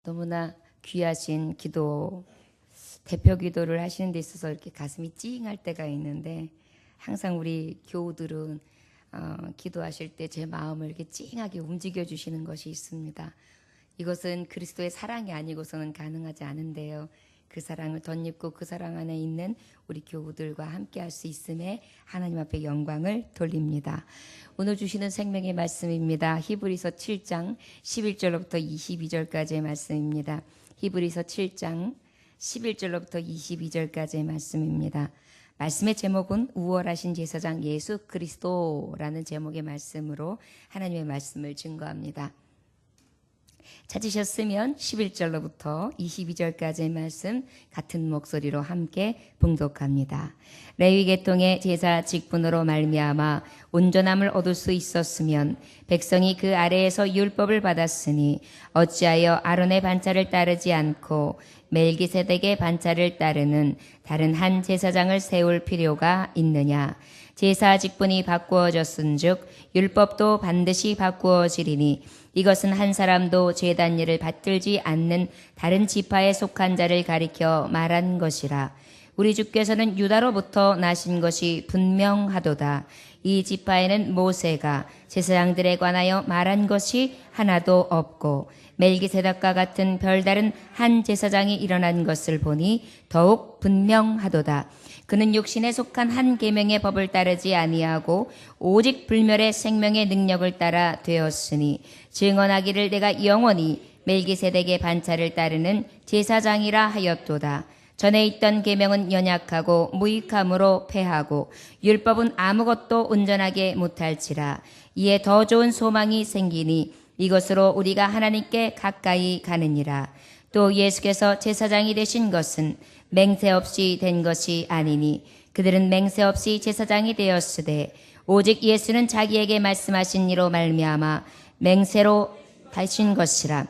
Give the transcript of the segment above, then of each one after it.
너무나 귀하신 기도, 대표 기도를 하시는 데 있어서 이렇게 가슴이 찡할 때가 있는데, 항상 우리 교우들은 기도하실 때 제 마음을 이렇게 찡하게 움직여 주시는 것이 있습니다. 이것은 그리스도의 사랑이 아니고서는 가능하지 않은데요. 그 사랑을 덧입고 그 사랑 안에 있는 우리 교우들과 함께 할 수 있음에 하나님 앞에 영광을 돌립니다. 오늘 주시는 생명의 말씀입니다. 히브리서 7장 11절로부터 22절까지의 말씀입니다. 히브리서 7장 11절로부터 22절까지의 말씀입니다. 말씀의 제목은 우월하신 제사장 예수 그리스도라는 제목의 말씀으로 하나님의 말씀을 증거합니다. 찾으셨으면 11절로부터 22절까지의 말씀 같은 목소리로 함께 봉독합니다. 레위 계통의 제사 직분으로 말미암아 온전함을 얻을 수 있었으면 백성이 그 아래에서 율법을 받았으니 어찌하여 아론의 반차를 따르지 않고 멜기세덱의 반차를 따르는 다른 한 제사장을 세울 필요가 있느냐. 제사 직분이 바꾸어졌은즉 율법도 반드시 바꾸어지리니 이것은 한 사람도 제단 일을 받들지 않는 다른 지파에 속한 자를 가리켜 말한 것이라. 우리 주께서는 유다로부터 나신 것이 분명하도다. 이 지파에는 모세가 제사장들에 관하여 말한 것이 하나도 없고 멜기세덱과 같은 별다른 한 제사장이 일어난 것을 보니 더욱 분명하도다. 그는 육신에 속한 한 계명의 법을 따르지 아니하고 오직 불멸의 생명의 능력을 따라 되었으니 증언하기를 내가 영원히 멜기세덱의 반차를 따르는 제사장이라 하였도다. 전에 있던 계명은 연약하고 무익함으로 패하고 율법은 아무것도 온전하게 못할지라. 이에 더 좋은 소망이 생기니 이것으로 우리가 하나님께 가까이 가느니라. 또 예수께서 제사장이 되신 것은 맹세 없이 된 것이 아니니 그들은 맹세 없이 제사장이 되었으되 오직 예수는 자기에게 말씀하신 이로 말미암아 맹세로 되신 것이라.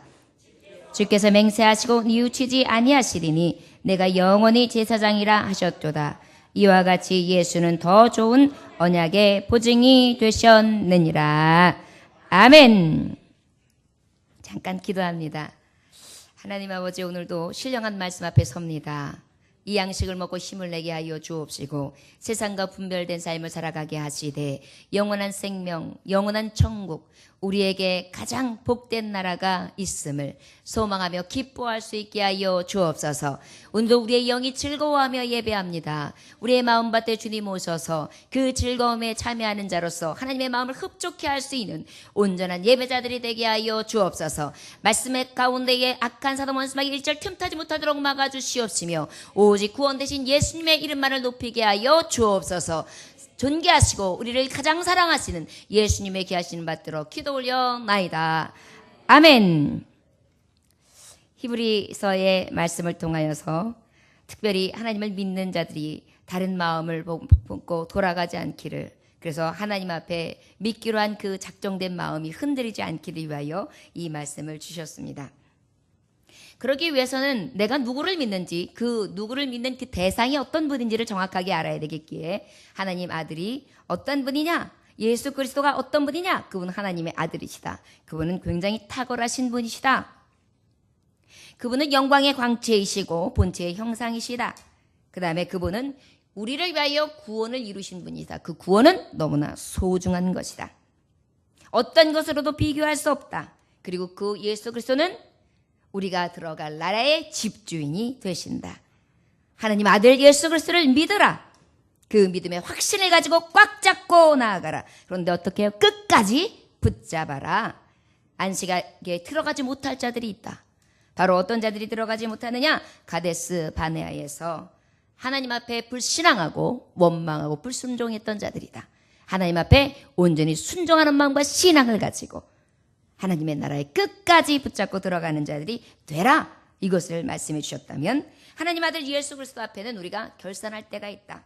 주께서 맹세하시고 뉘우치지 아니하시리니 내가 영원히 제사장이라 하셨도다. 이와 같이 예수는 더 좋은 언약의 보증이 되셨느니라. 아멘. 잠깐 기도합니다. 하나님 아버지, 오늘도 신령한 말씀 앞에 섭니다. 이 양식을 먹고 힘을 내게 하여 주옵시고 세상과 분별된 삶을 살아가게 하시되 영원한 생명, 영원한 천국, 우리에게 가장 복된 나라가 있음을 소망하며 기뻐할 수 있게 하여 주옵소서. 오늘도 우리의 영이 즐거워하며 예배합니다. 우리의 마음밭에 주님 오셔서 그 즐거움에 참여하는 자로서 하나님의 마음을 흡족해 할 수 있는 온전한 예배자들이 되게 하여 주옵소서. 말씀의 가운데에 악한 사도 원수마귀 일절 틈타지 못하도록 막아주시옵시며 오직 구원 되신 예수님의 이름만을 높이게 하여 주옵소서. 존귀하시고 우리를 가장 사랑하시는 예수님의 귀하신 받들어 기도 올려나이다. 아멘. 히브리서의 말씀을 통하여서 특별히 하나님을 믿는 자들이 다른 마음을 품고 돌아가지 않기를, 그래서 하나님 앞에 믿기로 한 그 작정된 마음이 흔들리지 않기를 위하여 이 말씀을 주셨습니다. 그러기 위해서는 내가 누구를 믿는지, 그 누구를 믿는 그 대상이 어떤 분인지를 정확하게 알아야 되겠기에 하나님 아들이 어떤 분이냐, 예수 그리스도가 어떤 분이냐, 그분은 하나님의 아들이시다. 그분은 굉장히 탁월하신 분이시다. 그분은 영광의 광채이시고 본체의 형상이시다. 그 다음에 그분은 우리를 위하여 구원을 이루신 분이다. 그 구원은 너무나 소중한 것이다. 어떤 것으로도 비교할 수 없다. 그리고 그 예수 그리스도는 우리가 들어갈 나라의 집주인이 되신다. 하나님 아들 예수 그리스도를 믿으라. 그 믿음의 확신을 가지고 꽉 잡고 나아가라. 그런데 어떻게 해요? 끝까지 붙잡아라. 안식에 들어가지 못할 자들이 있다. 바로 어떤 자들이 들어가지 못하느냐? 가데스 바네아에서 하나님 앞에 불신앙하고 원망하고 불순종했던 자들이다. 하나님 앞에 온전히 순종하는 마음과 신앙을 가지고 하나님의 나라에 끝까지 붙잡고 들어가는 자들이 되라. 이것을 말씀해 주셨다면 하나님 아들 예수 그리스도 앞에는 우리가 결산할 때가 있다.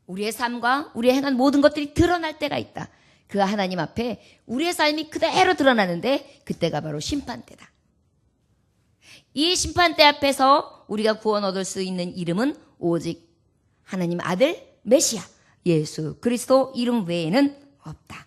우리의 삶과 우리의 행한 모든 것들이 드러날 때가 있다. 그 하나님 앞에 우리의 삶이 그대로 드러나는데 그때가 바로 심판대다. 이 심판대 앞에서 우리가 구원 얻을 수 있는 이름은 오직 하나님 아들 메시아 예수 그리스도 이름 외에는 없다.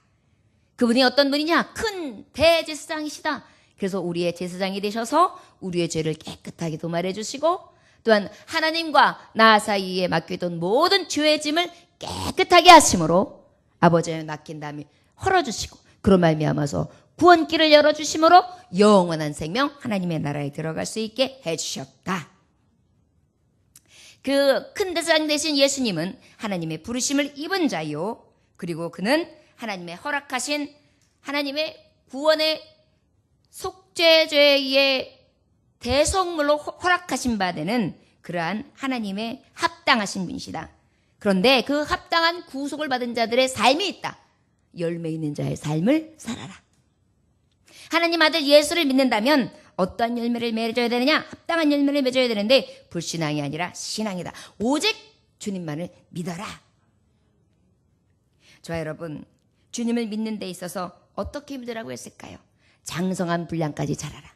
그분이 어떤 분이냐? 큰 대제사장이시다. 그래서 우리의 제사장이 되셔서 우리의 죄를 깨끗하게 도말해 주시고 또한 하나님과 나 사이에 맡겨둔 모든 죄의 짐을 깨끗하게 하심으로 아버지의 맡긴 다음에 헐어주시고 그로 말미암아서 구원길을 열어주심으로 영원한 생명 하나님의 나라에 들어갈 수 있게 해주셨다. 그 큰 대장 되신 예수님은 하나님의 부르심을 입은 자요. 그리고 그는 하나님의 허락하신 하나님의 구원의 속죄죄의 대속물로 허락하신 바 되는 그러한 하나님의 합당하신 분이시다. 그런데 그 합당한 구속을 받은 자들의 삶이 있다. 열매 있는 자의 삶을 살아라. 하나님 아들 예수를 믿는다면 어떠한 열매를 맺어야 되느냐? 합당한 열매를 맺어야 되는데 불신앙이 아니라 신앙이다. 오직 주님만을 믿어라. 저 여러분, 주님을 믿는 데 있어서 어떻게 믿으라고 했을까요? 장성한 분량까지 자라라.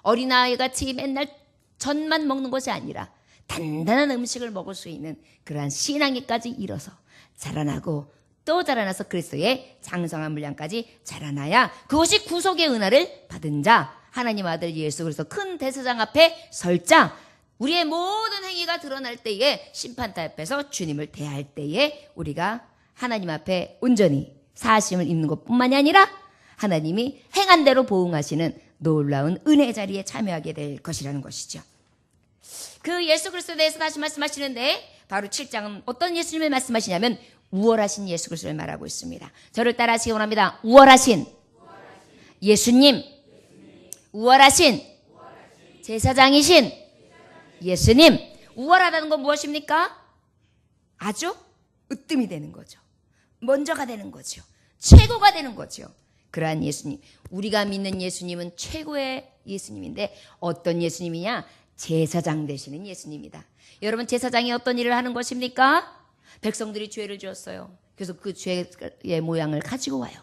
어린아이같이 맨날 젖만 먹는 것이 아니라 단단한 음식을 먹을 수 있는 그러한 신앙에까지 이뤄서 자라나고 또 자라나서 그리스도의 장성한 분량까지 자라나야 그것이 구속의 은혜를 받은 자, 하나님 아들 예수 그리스도 큰 대제사장 앞에 설 자, 우리의 모든 행위가 드러날 때에 심판대 앞에서 주님을 대할 때에 우리가 하나님 앞에 온전히 사심을 입는 것뿐만이 아니라 하나님이 행한 대로 보응하시는 놀라운 은혜 자리에 참여하게 될 것이라는 것이죠. 그 예수 그리스도에 대해서 다시 말씀하시는데 바로 7장은 어떤 예수님을 말씀하시냐면 우월하신 예수 그리스도를 말하고 있습니다. 저를 따라 하시기 원합니다. 우월하신 예수님, 우월하신 제사장이신 예수님. 우월하다는 건 무엇입니까? 아주 으뜸이 되는 거죠. 먼저가 되는 거죠. 최고가 되는 거죠. 그러한 예수님, 우리가 믿는 예수님은 최고의 예수님인데 어떤 예수님이냐? 제사장 되시는 예수님이다. 여러분, 제사장이 어떤 일을 하는 것입니까? 백성들이 죄를 지었어요. 그래서 그 죄의 모양을 가지고 와요.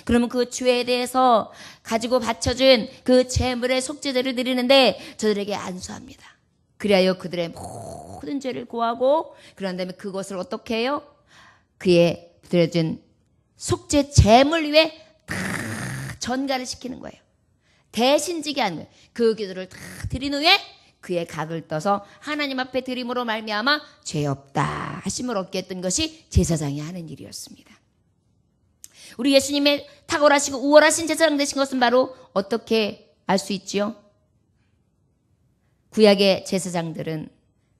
그러면 그 죄에 대해서 가지고 바쳐준 그 제물의 속죄제를 드리는데 저들에게 안수합니다. 그리하여 그들의 모든 죄를 고하고 그런 다음에 그것을 어떻게 해요? 그의 드려준 속죄 제물 위에 다 전가를 시키는 거예요. 대신지게 하는 거예요. 그 기도를 다 드린 후에 그의 각을 떠서 하나님 앞에 드림으로 말미암아 죄 없다 하심을 얻게 했던 것이 제사장이 하는 일이었습니다. 우리 예수님의 탁월하시고 우월하신 제사장 되신 것은 바로 어떻게 알 수 있지요? 구약의 제사장들은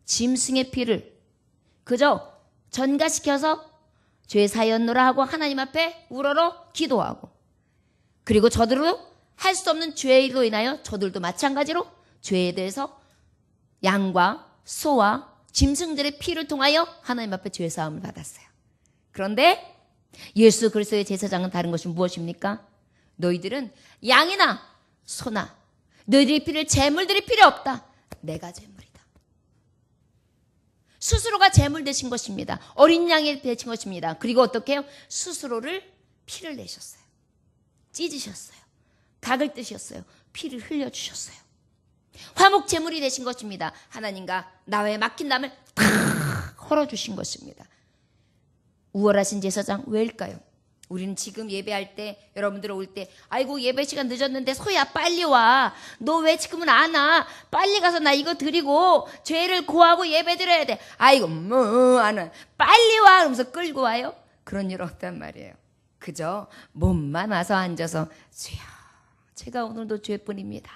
짐승의 피를 그저 전가시켜서 죄 사였노라 하고 하나님 앞에 우러러 기도하고 그리고 저들로 할 수 없는 죄로 인하여 저들도 마찬가지로 죄에 대해서 양과 소와 짐승들의 피를 통하여 하나님 앞에 죄사함을 받았어요. 그런데 예수 그리스도의 제사장은 다른 것이 무엇입니까? 너희들은 양이나 소나 너희들의 피를 제물들이 필요 없다. 내가 제물이다. 스스로가 제물 되신 것입니다. 어린 양이 되신 것입니다. 그리고 어떻게 해요? 스스로를 피를 내셨어요. 찢으셨어요. 각을 뜨셨어요. 피를 흘려주셨어요. 화목 제물이 되신 것입니다. 하나님과 나와의 막힌 담을 탁 헐어주신 것입니다. 우월하신 제사장 왜일까요? 우리는 지금 예배할 때 여러분들 올 때 아이고 예배 시간 늦었는데 소야 빨리 와. 너 왜 지금은 안 와? 빨리 가서 나 이거 드리고 죄를 고하고 예배 드려야 돼. 아이고 뭐 안 와. 빨리 와. 그러면서 끌고 와요. 그런 일 없단 말이에요. 그저 몸만 와서 앉아서 주여 제가 오늘도 죄뿐입니다.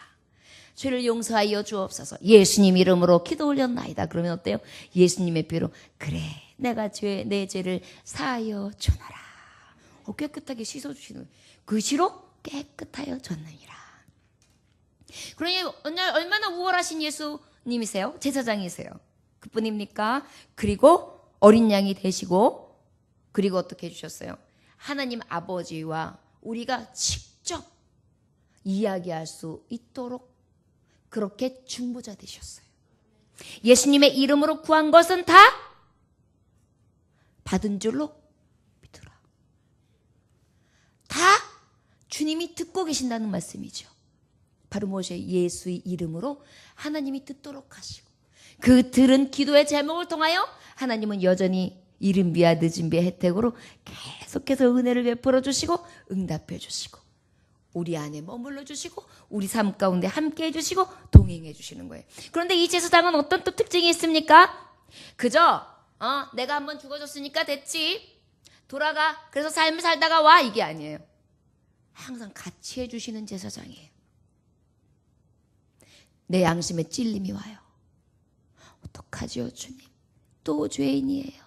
죄를 용서하여 주옵소서. 예수님 이름으로 기도 올렸나이다. 그러면 어때요? 예수님의 피로 그래 내가 내 죄를 사하여 주노라. 깨끗하게 씻어주시는 그 시로 깨끗하여 졌느니라. 그러니 얼마나 우월하신 예수님이세요? 제사장이세요. 그뿐입니까? 그리고 어린 양이 되시고 그리고 어떻게 해주셨어요? 하나님 아버지와 우리가 직접 이야기할 수 있도록 그렇게 중보자 되셨어요. 예수님의 이름으로 구한 것은 다 받은 줄로 믿으라. 다 주님이 듣고 계신다는 말씀이죠. 바로 무엇이에요? 예수의 이름으로 하나님이 듣도록 하시고 그 들은 기도의 제목을 통하여 하나님은 여전히 이른 비와 늦은 비의 혜택으로 계속해서 은혜를 베풀어 주시고 응답해 주시고 우리 안에 머물러 주시고 우리 삶 가운데 함께 해주시고 동행해 주시는 거예요. 그런데 이 제사장은 어떤 또 특징이 있습니까? 그저 내가 한번 죽어줬으니까 됐지, 돌아가, 그래서 삶을 살다가 와, 이게 아니에요. 항상 같이 해주시는 제사장이에요. 내 양심에 찔림이 와요. 어떡하지요 주님, 또 죄인이에요.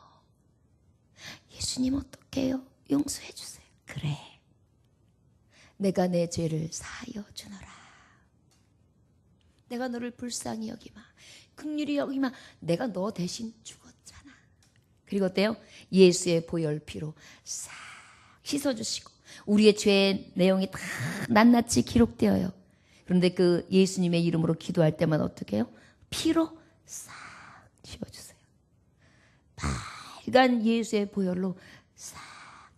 예수님 어떡해요, 용서해 주세요. 그래, 내가 내 죄를 사하여 주노라. 내가 너를 불쌍히 여기마, 긍휼히 여기마. 내가 너 대신 죽었잖아. 그리고 어때요? 예수의 보혈 피로 싹 씻어주시고 우리의 죄의 내용이 다 낱낱이 기록되어요. 그런데 그 예수님의 이름으로 기도할 때만 어떻게 해요? 피로 싹 지워주세요. 빨간 예수의 보혈로 싹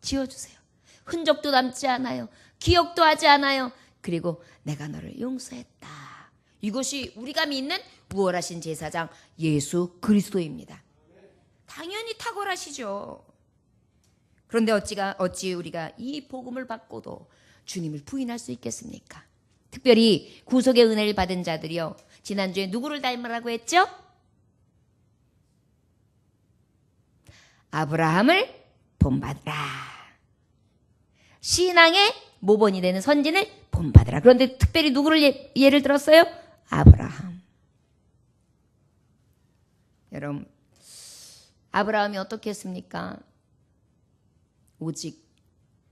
지워주세요. 흔적도 남지 않아요. 기억도 하지 않아요. 그리고 내가 너를 용서했다. 이것이 우리가 믿는 부활하신 제사장 예수 그리스도입니다. 당연히 탁월하시죠. 그런데 어찌 우리가 이 복음을 받고도 주님을 부인할 수 있겠습니까? 특별히 구속의 은혜를 받은 자들이요, 지난주에 누구를 닮으라고 했죠? 아브라함을 본받으라. 신앙의 모본이 되는 선진을 본받으라. 그런데 특별히 누구를 예를 들었어요? 아브라함. 여러분, 아브라함이 어떻게 했습니까? 오직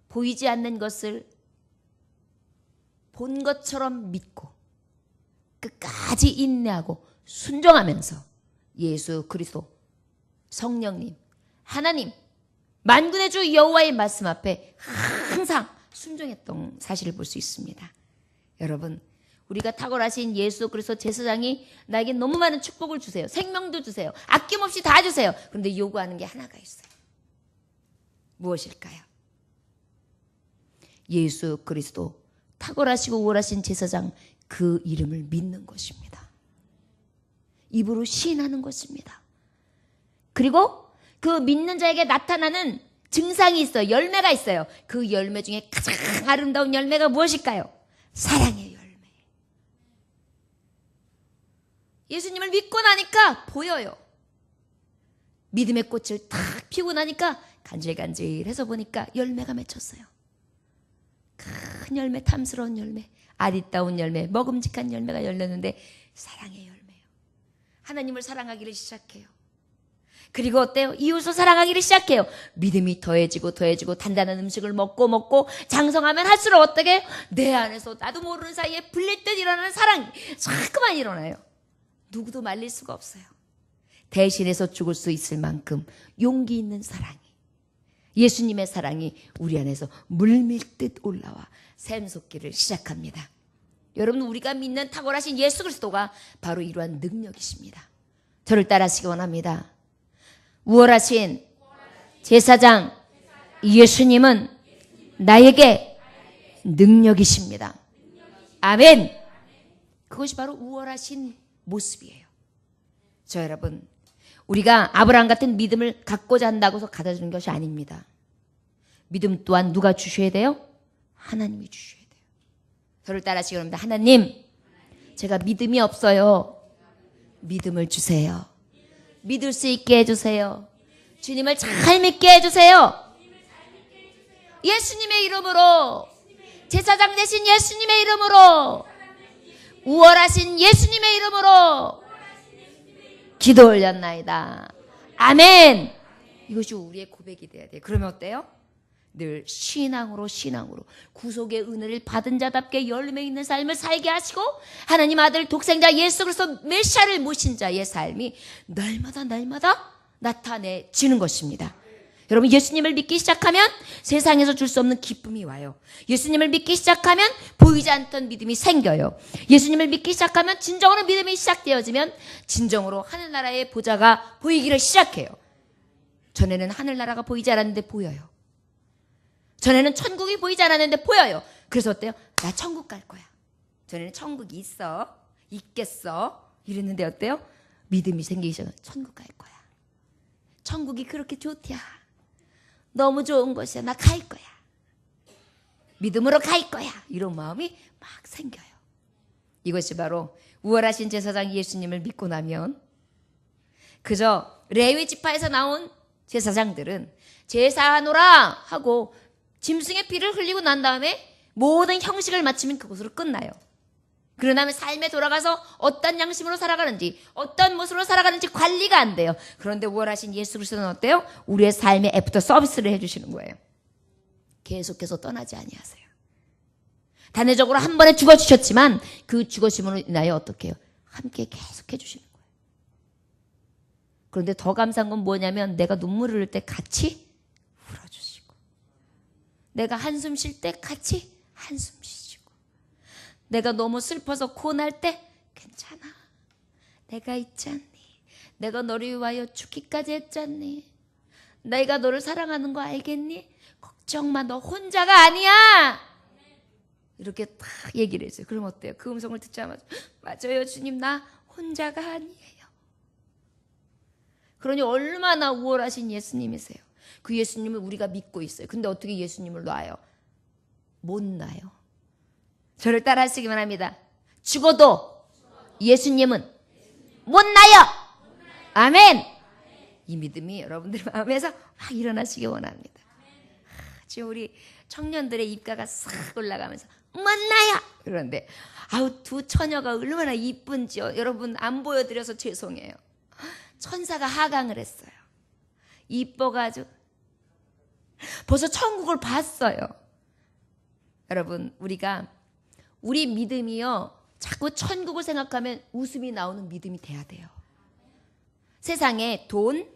보이지 않는 것을 본 것처럼 믿고 끝까지 인내하고 순종하면서 예수 그리스도, 성령님, 하나님, 만군의 주 여호와의 말씀 앞에 항상 순종했던 사실을 볼 수 있습니다. 여러분, 우리가 탁월하신 예수 그리스도 제사장이 나에게 너무 많은 축복을 주세요. 생명도 주세요. 아낌없이 다 주세요. 그런데 요구하는 게 하나가 있어요. 무엇일까요? 예수 그리스도 탁월하시고 우월하신 제사장, 그 이름을 믿는 것입니다. 입으로 시인하는 것입니다. 그리고 그 믿는 자에게 나타나는 증상이 있어요. 열매가 있어요. 그 열매 중에 가장 아름다운 열매가 무엇일까요? 사랑의 열매. 예수님을 믿고 나니까 보여요. 믿음의 꽃을 탁 피우고 나니까 간질간질해서 보니까 열매가 맺혔어요. 큰 열매, 탐스러운 열매, 아리따운 열매, 먹음직한 열매가 열렸는데 사랑의 열매요. 하나님을 사랑하기를 시작해요. 그리고 어때요? 이웃을 사랑하기를 시작해요. 믿음이 더해지고 단단한 음식을 먹고 장성하면 할수록 어떻게 해요? 내 안에서 나도 모르는 사이에 불릴 듯 일어나는 사랑이 자꾸만 일어나요. 누구도 말릴 수가 없어요. 대신해서 죽을 수 있을 만큼 용기 있는 사랑이, 예수님의 사랑이 우리 안에서 물밀듯 올라와 샘솟기를 시작합니다. 여러분, 우리가 믿는 탁월하신 예수 그리스도가 바로 이러한 능력이십니다. 저를 따라하시기 원합니다. 우월하신 제사장 예수님은 나에게 능력이십니다. 아멘. 그것이 바로 우월하신 모습이에요. 저 여러분, 우리가 아브라함 같은 믿음을 갖고자 한다고 해서 갖다 주는 것이 아닙니다. 믿음 또한 누가 주셔야 돼요? 하나님이 주셔야 돼요. 저를 따라하시기 바랍니다. 하나님, 제가 믿음이 없어요. 믿음을 주세요. 믿을 수 있게 해주세요. 주님을 잘 믿게 해주세요. 예수님의 이름으로, 제사장 되신 예수님의 이름으로, 우월하신 예수님의 이름으로 기도 올렸나이다. 아멘. 이것이 우리의 고백이 돼야 돼요. 그러면 어때요? 늘 신앙으로 구속의 은혜를 받은 자답게 열매 있는 삶을 살게 하시고 하나님 아들 독생자 예수 그리스도 메시아를 모신 자의 삶이 날마다 나타내지는 것입니다. 여러분, 예수님을 믿기 시작하면 세상에서 줄 수 없는 기쁨이 와요. 예수님을 믿기 시작하면 보이지 않던 믿음이 생겨요. 예수님을 믿기 시작하면 진정으로 믿음이 시작되어지면 진정으로 하늘나라의 보좌가 보이기를 시작해요. 전에는 하늘나라가 보이지 않았는데 보여요. 전에는 천국이 보이지 않았는데 보여요. 그래서 어때요? 나 천국 갈 거야. 전에는 천국이 있겠어 이랬는데 어때요? 믿음이 생기기 시작하면 천국 갈 거야. 천국이 그렇게 좋대야. 너무 좋은 곳이야. 나 갈 거야. 믿음으로 갈 거야. 이런 마음이 막 생겨요. 이것이 바로 우월하신 제사장 예수님을 믿고 나면 그저 레위 지파에서 나온 제사장들은 제사하노라 하고 짐승의 피를 흘리고 난 다음에 모든 형식을 마치면 그것으로 끝나요. 그런 다음에 삶에 돌아가서 어떤 양심으로 살아가는지 어떤 모습으로 살아가는지 관리가 안 돼요. 그런데 우월하신 예수 그리스도는 어때요? 우리의 삶에 애프터 서비스를 해주시는 거예요. 계속해서 떠나지 아니하세요. 단회적으로 한 번에 죽어주셨지만 그 죽으심으로 인하여 어떻게 해요? 함께 계속 해주시는 거예요. 그런데 더 감사한 건 뭐냐면 내가 눈물을 흘릴 때 같이 울어주시고 내가 한숨 쉴 때 같이 한숨 쉬시고 내가 너무 슬퍼서 고날 때 괜찮아. 내가 있잖니. 내가 너를 위하여 죽기까지 했잖니. 내가 너를 사랑하는 거 알겠니? 걱정 마. 너 혼자가 아니야. 이렇게 딱 얘기를 했어요. 그럼 어때요? 그 음성을 듣자마자 맞아요 주님 나 혼자가 아니에요. 그러니 얼마나 우월하신 예수님이세요. 그 예수님을 우리가 믿고 있어요. 근데 어떻게 예수님을 놔요? 못 놔요. 저를 따라 하시기만 합니다. 죽어도 예수님은 못 놔요. 아멘. 이 믿음이 여러분들 마음에서 막 일어나시기 원합니다. 지금 우리 청년들의 입가가 싹 올라가면서 못 놔요. 그런데 아우 두 처녀가 얼마나 이쁜지요. 여러분 안 보여드려서 죄송해요. 천사가 하강을 했어요. 이뻐가지고 벌써 천국을 봤어요. 여러분 우리 믿음이요 자꾸 천국을 생각하면 웃음이 나오는 믿음이 돼야 돼요. 세상에 돈,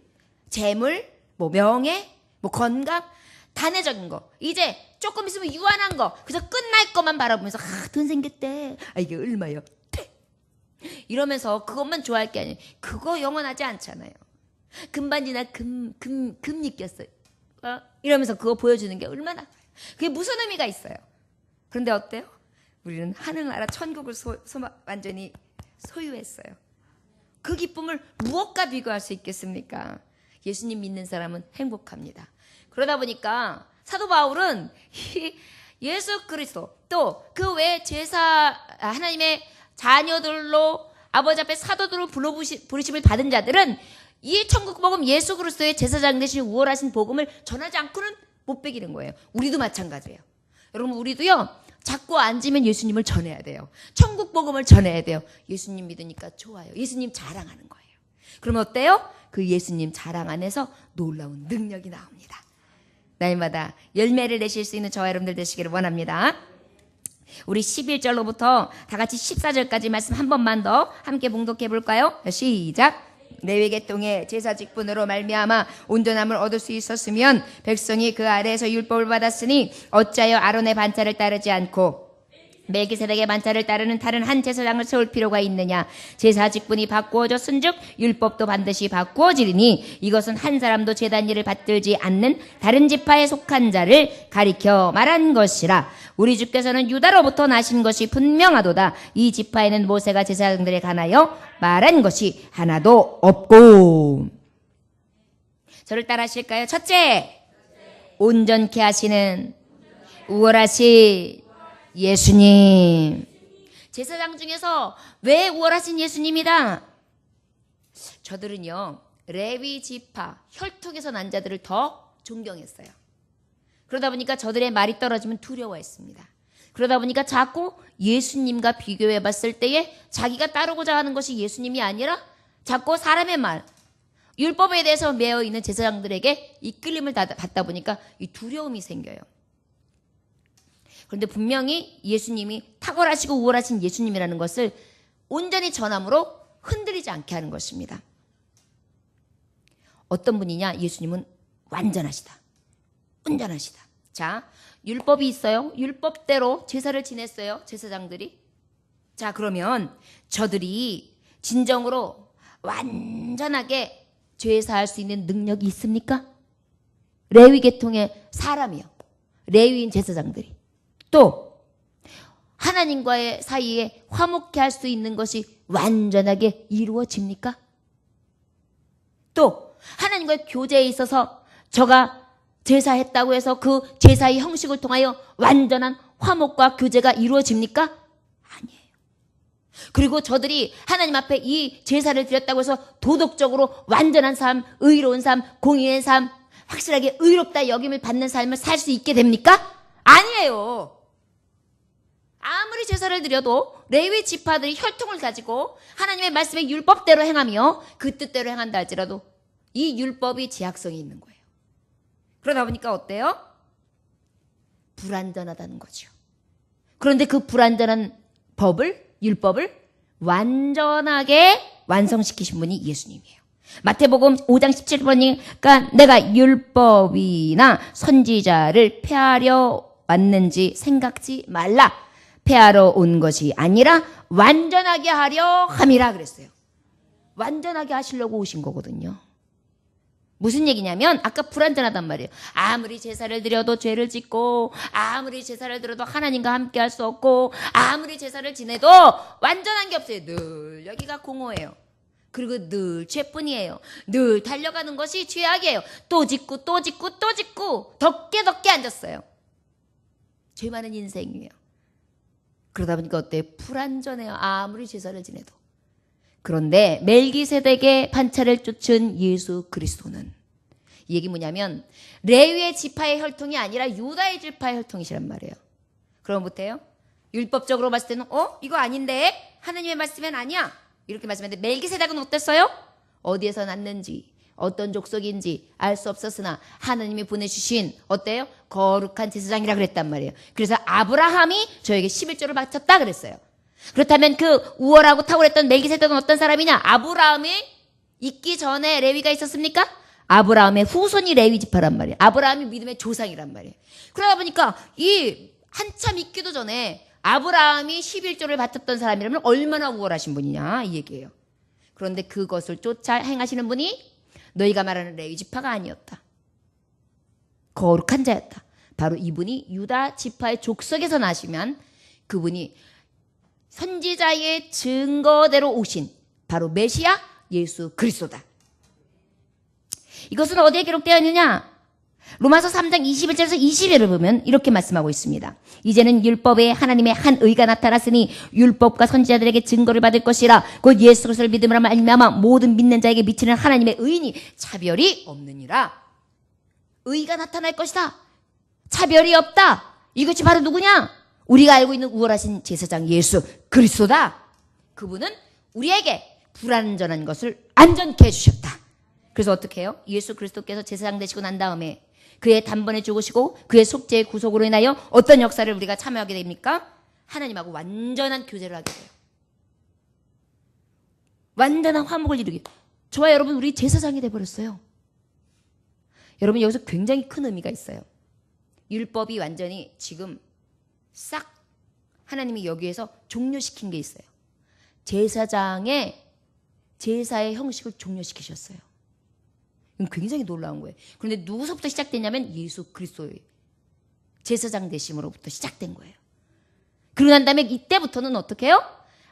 재물, 뭐 명예, 뭐 건강 단회적인 거 이제 조금 있으면 유한한 거 그래서 끝날 것만 바라보면서 돈 생겼대. 이게 얼마요? 이러면서 그것만 좋아할 게 아니에요. 그거 영원하지 않잖아요. 금반지나 금 입겼어요. 이러면서 그거 보여주는 게 얼마나 그게 무슨 의미가 있어요. 그런데 어때요? 우리는 하늘나라 천국을 완전히 소유했어요. 그 기쁨을 무엇과 비교할 수 있겠습니까? 예수님 믿는 사람은 행복합니다. 그러다 보니까 사도 바울은 예수 그리스도 또 그 외 하나님의 자녀들로 아버지 앞에 사도들로 부르심을 받은 자들은 이 천국 복음 예수 그리스도의 제사장 대신 우월하신 복음을 전하지 않고는 못 베기는 거예요. 우리도 마찬가지예요. 여러분 우리도요 자꾸 앉으면 예수님을 전해야 돼요. 천국 복음을 전해야 돼요. 예수님 믿으니까 좋아요. 예수님 자랑하는 거예요. 그러면 어때요? 그 예수님 자랑 안에서 놀라운 능력이 나옵니다. 날마다 열매를 내실 수 있는 저와 여러분들 되시기를 원합니다. 우리 11절로부터 다 같이 14절까지 말씀 한 번만 더 함께 봉독해 볼까요? 시작. 레위 계통의 제사 직분으로 말미암아 온전함을 얻을 수 있었으면 백성이 그 아래에서 율법을 받았으니 어찌하여 아론의 반차를 따르지 않고 멜기세덱의 반차를 따르는 다른 한 제사장을 세울 필요가 있느냐. 제사 직분이 바꾸어졌은즉 율법도 반드시 바꾸어지리니 이것은 한 사람도 제단 일을 받들지 않는 다른 지파에 속한 자를 가리켜 말한 것이라. 우리 주께서는 유다로부터 나신 것이 분명하도다. 이 지파에는 모세가 제사장들에 관하여 말한 것이 하나도 없고. 저를 따라 하실까요? 첫째, 온전케 하시는 우월하신 예수님. 제사장 중에서 왜 우월하신 예수님이다? 저들은요 레위 지파 혈통에서 난 자들을 더 존경했어요. 그러다 보니까 저들의 말이 떨어지면 두려워했습니다. 그러다 보니까 자꾸 예수님과 비교해 봤을 때에 자기가 따르고자 하는 것이 예수님이 아니라 자꾸 사람의 말, 율법에 대해서 매여 있는 제사장들에게 이끌림을 받다 보니까 이 두려움이 생겨요. 그런데 분명히 예수님이 탁월하시고 우월하신 예수님이라는 것을 온전히 전함으로 흔들리지 않게 하는 것입니다. 어떤 분이냐? 예수님은 완전하시다. 온전하시다. 자, 율법이 있어요. 율법대로 제사를 지냈어요. 제사장들이. 자, 그러면 저들이 진정으로 완전하게 죄사할 수 있는 능력이 있습니까? 레위 계통의 사람이요. 레위인 제사장들이. 또 하나님과의 사이에 화목케 할 수 있는 것이 완전하게 이루어집니까? 또 하나님과의 교제에 있어서 저가 제사했다고 해서 그 제사의 형식을 통하여 완전한 화목과 교제가 이루어집니까? 아니에요. 그리고 저들이 하나님 앞에 이 제사를 드렸다고 해서 도덕적으로 완전한 삶, 의로운 삶, 공의의 삶, 확실하게 의롭다 여김을 받는 삶을 살 수 있게 됩니까? 아니에요. 아무리 제사를 드려도 레위 지파들이 혈통을 가지고 하나님의 말씀의 율법대로 행하며 그 뜻대로 행한다 할지라도 이 율법이 제약성이 있는 거예요. 그러다 보니까 어때요? 불완전하다는 거죠. 그런데 그 불완전한 율법을 완전하게 완성시키신 분이 예수님이에요. 마태복음 5장 17번이니까 내가 율법이나 선지자를 폐하려 왔는지 생각지 말라. 폐하러 온 것이 아니라 완전하게 하려 함이라 그랬어요. 완전하게 하시려고 오신 거거든요. 무슨 얘기냐면 아까 불완전하단 말이에요. 아무리 제사를 드려도 죄를 짓고 아무리 제사를 드려도 하나님과 함께 할 수 없고 아무리 제사를 지내도 완전한 게 없어요. 늘 여기가 공허해요. 그리고 늘 죄뿐이에요. 늘 달려가는 것이 죄악이에요. 또 짓고 또 짓고 또 짓고 덕게 앉았어요. 죄 많은 인생이에요. 그러다 보니까 어때요? 불완전해요. 아무리 제사를 지내도. 그런데 멜기세덱의 판차를 쫓은 예수 그리스도는 이 얘기 뭐냐면 레위의 지파의 혈통이 아니라 유다의 지파의 혈통이시란 말이에요. 그럼 못해요? 율법적으로 봤을 때는 이거 아닌데? 하나님의 말씀은 아니야. 이렇게 말씀했는데 멜기세덱은 어땠어요? 어디에서 났는지 어떤 족속인지 알 수 없었으나 하나님이 보내주신 어때요? 거룩한 제사장이라 그랬단 말이에요. 그래서 아브라함이 저에게 11조를 바쳤다 그랬어요. 그렇다면 그 우월하고 탁월했던 멜기세덱은 어떤 사람이냐? 아브라함이 있기 전에 레위가 있었습니까? 아브라함의 후손이 레위 지파란 말이에요. 아브라함이 믿음의 조상이란 말이에요. 그러다 보니까 이 한참 있기도 전에 아브라함이 11조를 바쳤던 사람이라면 얼마나 우월하신 분이냐 이 얘기예요. 그런데 그것을 쫓아 행하시는 분이 너희가 말하는 레위 지파가 아니었다. 거룩한 자였다. 바로 이분이 유다 지파의 족속에서 나시면 그분이 선지자의 증거대로 오신 바로 메시아 예수 그리스도다. 이것은 어디에 기록되어 있느냐? 로마서 3장 21절에서 22절을 보면 이렇게 말씀하고 있습니다. 이제는 율법에 하나님의 한 의가 나타났으니 율법과 선지자들에게 증거를 받을 것이라 곧 예수 그리스도를 믿음으로 말미암아 모든 믿는 자에게 미치는 하나님의 의인이 차별이 없느니라. 의가 나타날 것이다. 차별이 없다. 이것이 바로 누구냐? 우리가 알고 있는 우월하신 제사장 예수 그리스도다. 그분은 우리에게 불완전한 것을 안전케 해주셨다. 그래서 어떻게 해요? 예수 그리스도께서 제사장 되시고 난 다음에 그의 단번에 죽으시고 그의 속죄의 구속으로 인하여 어떤 역사를 우리가 참여하게 됩니까? 하나님하고 완전한 교제를 하게 돼요. 완전한 화목을 이루게. 저와 여러분 우리 제사장이 돼버렸어요. 여러분 여기서 굉장히 큰 의미가 있어요. 율법이 완전히 지금 싹 하나님이 여기에서 종료시킨 게 있어요. 제사장의 제사의 형식을 종료시키셨어요. 이건 굉장히 놀라운 거예요. 그런데 누구서부터 시작됐냐면 예수 그리스도의 제사장 되심으로부터 시작된 거예요. 그러고 난 다음에 이때부터는 어떻게 해요?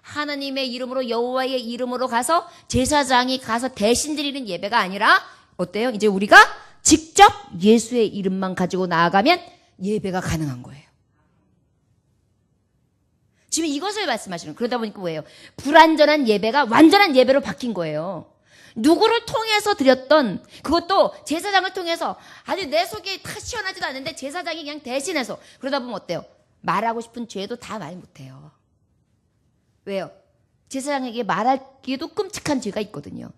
하나님의 이름으로 여호와의 이름으로 가서 제사장이 가서 대신 드리는 예배가 아니라 어때요? 이제 우리가 직접 예수의 이름만 가지고 나아가면 예배가 가능한 거예요. 지금 이것을 말씀하시는 거예요. 그러다 보니까 뭐예요? 불완전한 예배가 완전한 예배로 바뀐 거예요. 누구를 통해서 드렸던 그것도 제사장을 통해서 아주 내 속이 다 시원하지도 않은데 제사장이 그냥 대신해서 그러다 보면 어때요? 말하고 싶은 죄도 다 말 못해요. 왜요? 제사장에게 말하기에도 끔찍한 죄가 있거든요.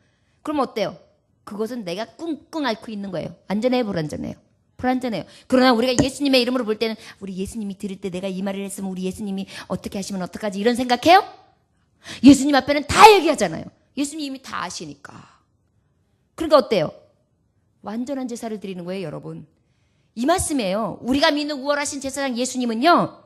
그럼 어때요? 그것은 내가 끙끙 앓고 있는 거예요. 안전해요? 불안전해요? 불안전해요. 그러나 우리가 예수님의 이름으로 볼 때는 우리 예수님이 들을 때 내가 이 말을 했으면 우리 예수님이 어떻게 하시면 어떡하지 이런 생각해요? 예수님 앞에는 다 얘기하잖아요. 예수님이 이미 다 아시니까. 그러니까 어때요? 완전한 제사를 드리는 거예요, 여러분. 이 말씀이에요. 우리가 믿는 우월하신 제사장 예수님은요,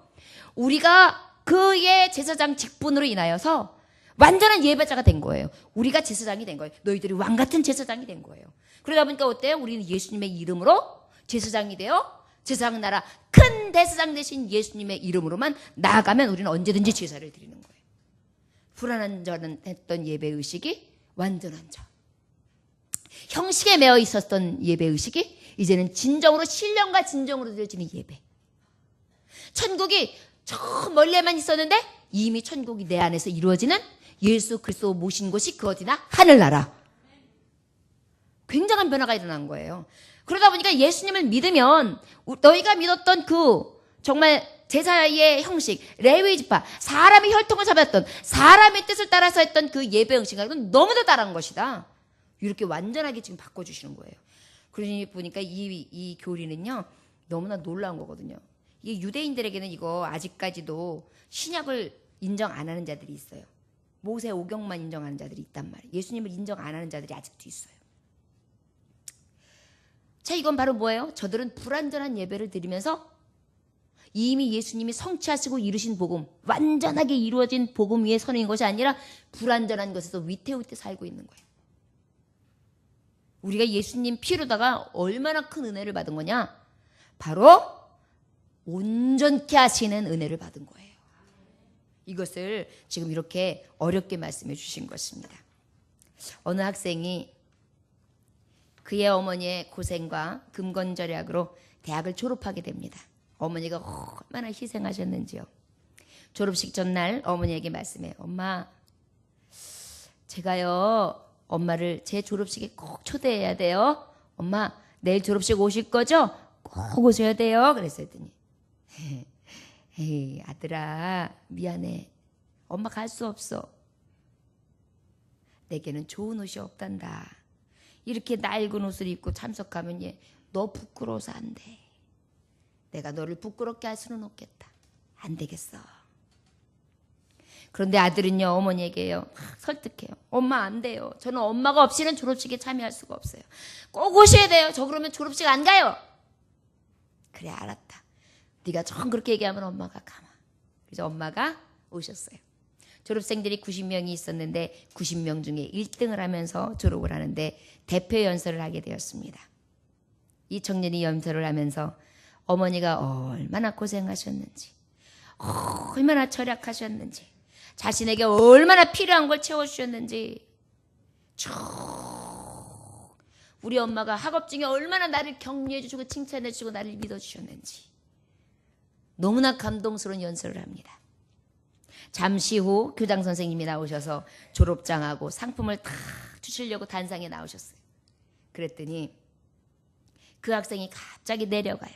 우리가 그의 제사장 직분으로 인하여서 완전한 예배자가 된 거예요. 우리가 제사장이 된 거예요. 너희들이 왕 같은 제사장이 된 거예요. 그러다 보니까 어때요? 우리는 예수님의 이름으로 제사장이 되어 제사장 나라 큰 대제사장 되신 예수님의 이름으로만 나아가면 우리는 언제든지 제사를 드리는 거예요. 불완전했던 예배의식이 완전한 자. 형식에 매여 있었던 예배의식이 이제는 진정으로 신령과 진정으로 드려지는 예배. 천국이 저 멀리에만 있었는데 이미 천국이 내 안에서 이루어지는 예수 그리스도 모신 곳이 그 어디나? 하늘나라. 굉장한 변화가 일어난 거예요. 그러다 보니까 예수님을 믿으면 너희가 믿었던 그 정말 제사의 형식, 레위 지파, 사람의 혈통을 잡았던, 사람의 뜻을 따라서 했던 그 예배 형식과는 너무도 다른 것이다. 이렇게 완전하게 지금 바꿔주시는 거예요. 그러니 보니까 이 교리는요, 너무나 놀라운 거거든요. 이게 유대인들에게는 이거 아직까지도 신약을 인정 안 하는 자들이 있어요. 모세 오경만 인정하는 자들이 있단 말이에요. 예수님을 인정 안 하는 자들이 아직도 있어요. 자, 이건 바로 뭐예요? 저들은 불완전한 예배를 드리면서 이미 예수님이 성취하시고 이루신 복음, 완전하게 이루어진 복음 위에 서는 것이 아니라 불완전한 것에서 위태위태 살고 있는 거예요. 우리가 예수님 피로다가 얼마나 큰 은혜를 받은 거냐? 바로 온전케 하시는 은혜를 받은 거예요. 이것을 지금 이렇게 어렵게 말씀해 주신 것입니다. 어느 학생이 그의 어머니의 고생과 금건절약으로 대학을 졸업하게 됩니다. 어머니가 얼마나 희생하셨는지요. 졸업식 전날 어머니에게 말씀해요. 엄마, 제가요 엄마를 제 졸업식에 꼭 초대해야 돼요. 엄마, 내일 졸업식 오실 거죠? 꼭 오셔야 돼요. 그랬더니 에이, 아들아, 미안해. 엄마 갈 수 없어. 내게는 좋은 옷이 없단다. 이렇게 낡은 옷을 입고 참석하면 너 부끄러워서 안 돼. 내가 너를 부끄럽게 할 수는 없겠다. 안 되겠어. 그런데 아들은요, 어머니에게요, 설득해요. 엄마 안 돼요. 저는 엄마가 없이는 졸업식에 참여할 수가 없어요. 꼭 오셔야 돼요. 저 그러면 졸업식 안 가요. 그래, 알았다. 네가 정 그렇게 얘기하면 엄마가 가마. 그래서 엄마가 오셨어요. 졸업생들이 90명이 있었는데 90명 중에 1등을 하면서 졸업을 하는데 대표 연설을 하게 되었습니다. 이 청년이 연설을 하면서 어머니가 얼마나 고생하셨는지, 얼마나 절약하셨는지, 자신에게 얼마나 필요한 걸 채워주셨는지, 우리 엄마가 학업 중에 얼마나 나를 격려해주시고 칭찬해주시고 나를 믿어주셨는지 너무나 감동스러운 연설을 합니다. 잠시 후 교장 선생님이 나오셔서 졸업장하고 상품을 다 주시려고 단상에 나오셨어요. 그랬더니 그 학생이 갑자기 내려가요.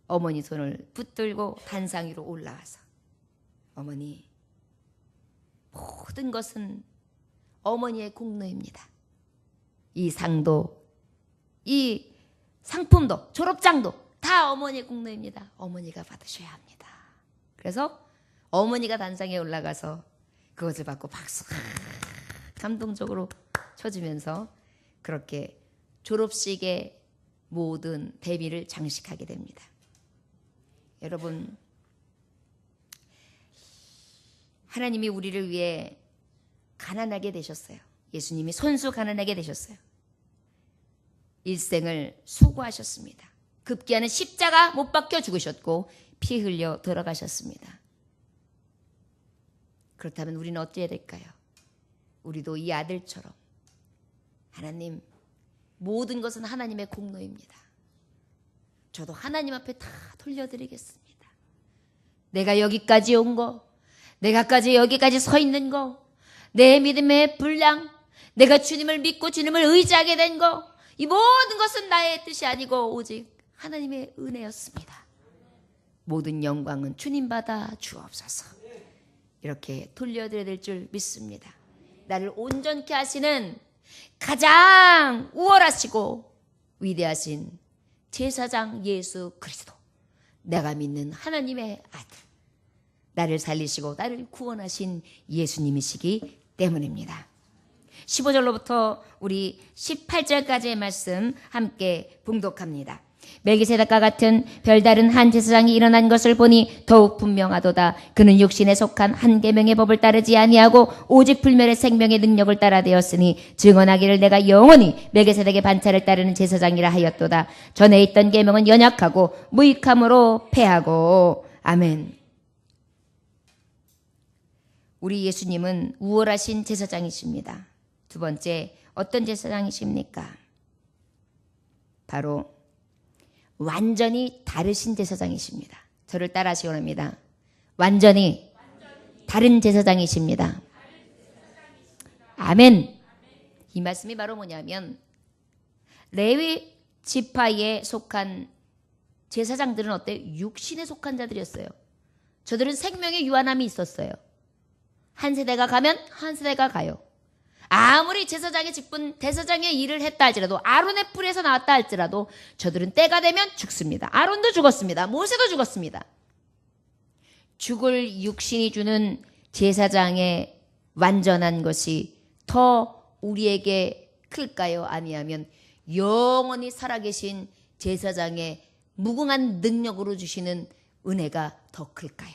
어머니 손을 붙들고 단상 위로 올라와서, 어머니, 모든 것은 어머니의 공로입니다. 이 상도, 이 상품도, 졸업장도 다 어머니의 공로입니다. 어머니가 받으셔야 합니다. 그래서 어머니가 단상에 올라가서 그것을 받고 박수 감동적으로 쳐주면서 그렇게 졸업식의 모든 대비를 장식하게 됩니다. 여러분, 하나님이 우리를 위해 가난하게 되셨어요. 예수님이 손수 가난하게 되셨어요. 일생을 수고하셨습니다. 급기야는 십자가 못 박혀 죽으셨고 피 흘려 돌아가셨습니다. 그렇다면 우리는 어찌해야 될까요? 우리도 이 아들처럼 하나님, 모든 것은 하나님의 공로입니다. 저도 하나님 앞에 다 돌려드리겠습니다. 내가 여기까지 온 거, 내가 여기까지 서 있는 거, 내 믿음의 분량, 내가 주님을 믿고 주님을 의지하게 된 거, 이 모든 것은 나의 뜻이 아니고 오직 하나님의 은혜였습니다. 모든 영광은 주님 받아 주옵소서. 이렇게 돌려드려야 될 줄 믿습니다. 나를 온전케 하시는 가장 우월하시고 위대하신 제사장 예수 그리스도, 내가 믿는 하나님의 아들, 나를 살리시고 나를 구원하신 예수님이시기 때문입니다. 15절로부터 우리 18절까지의 말씀 함께 봉독합니다. 멜기세덱과 같은 별다른 한 제사장이 일어난 것을 보니 더욱 분명하도다. 그는 육신에 속한 한 계명의 법을 따르지 아니하고 오직 불멸의 생명의 능력을 따라 되었으니 증언하기를 내가 영원히 멜기세덱의 반차를 따르는 제사장이라 하였도다. 전에 있던 계명은 연약하고 무익함으로 패하고. 아멘. 우리 예수님은 우월하신 제사장이십니다. 두 번째, 어떤 제사장이십니까? 바로 완전히 다르신 제사장이십니다. 저를 따라하시기 원합니다. 완전히 다른 제사장이십니다. 아멘. 이 말씀이 바로 뭐냐면 레위 지파에 속한 제사장들은 어때요? 육신에 속한 자들이었어요. 저들은 생명의 유한함이 있었어요. 한 세대가 가면 한 세대가 가요. 아무리 제사장의 직분, 대사장의 일을 했다 할지라도, 아론의 뿔에서 나왔다 할지라도 저들은 때가 되면 죽습니다. 아론도 죽었습니다. 모세도 죽었습니다. 죽을 육신이 주는 제사장의 완전한 것이 더 우리에게 클까요? 아니하면 영원히 살아계신 제사장의 무궁한 능력으로 주시는 은혜가 더 클까요?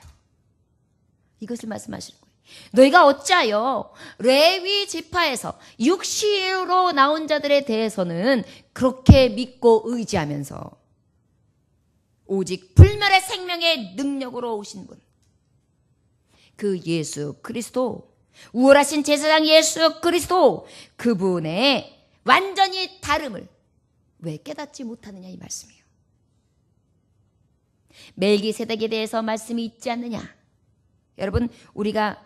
이것을 말씀하시는 거예요. 너희가 어찌하여 레위 지파에서 육신으로 나온 자들에 대해서는 그렇게 믿고 의지하면서 오직 불멸의 생명의 능력으로 오신 분, 그 예수 그리스도, 우월하신 제사장 예수 그리스도, 그분의 완전히 다름을 왜 깨닫지 못하느냐 이 말씀이에요. 멜기세덱에 대해서 말씀이 있지 않느냐. 여러분, 우리가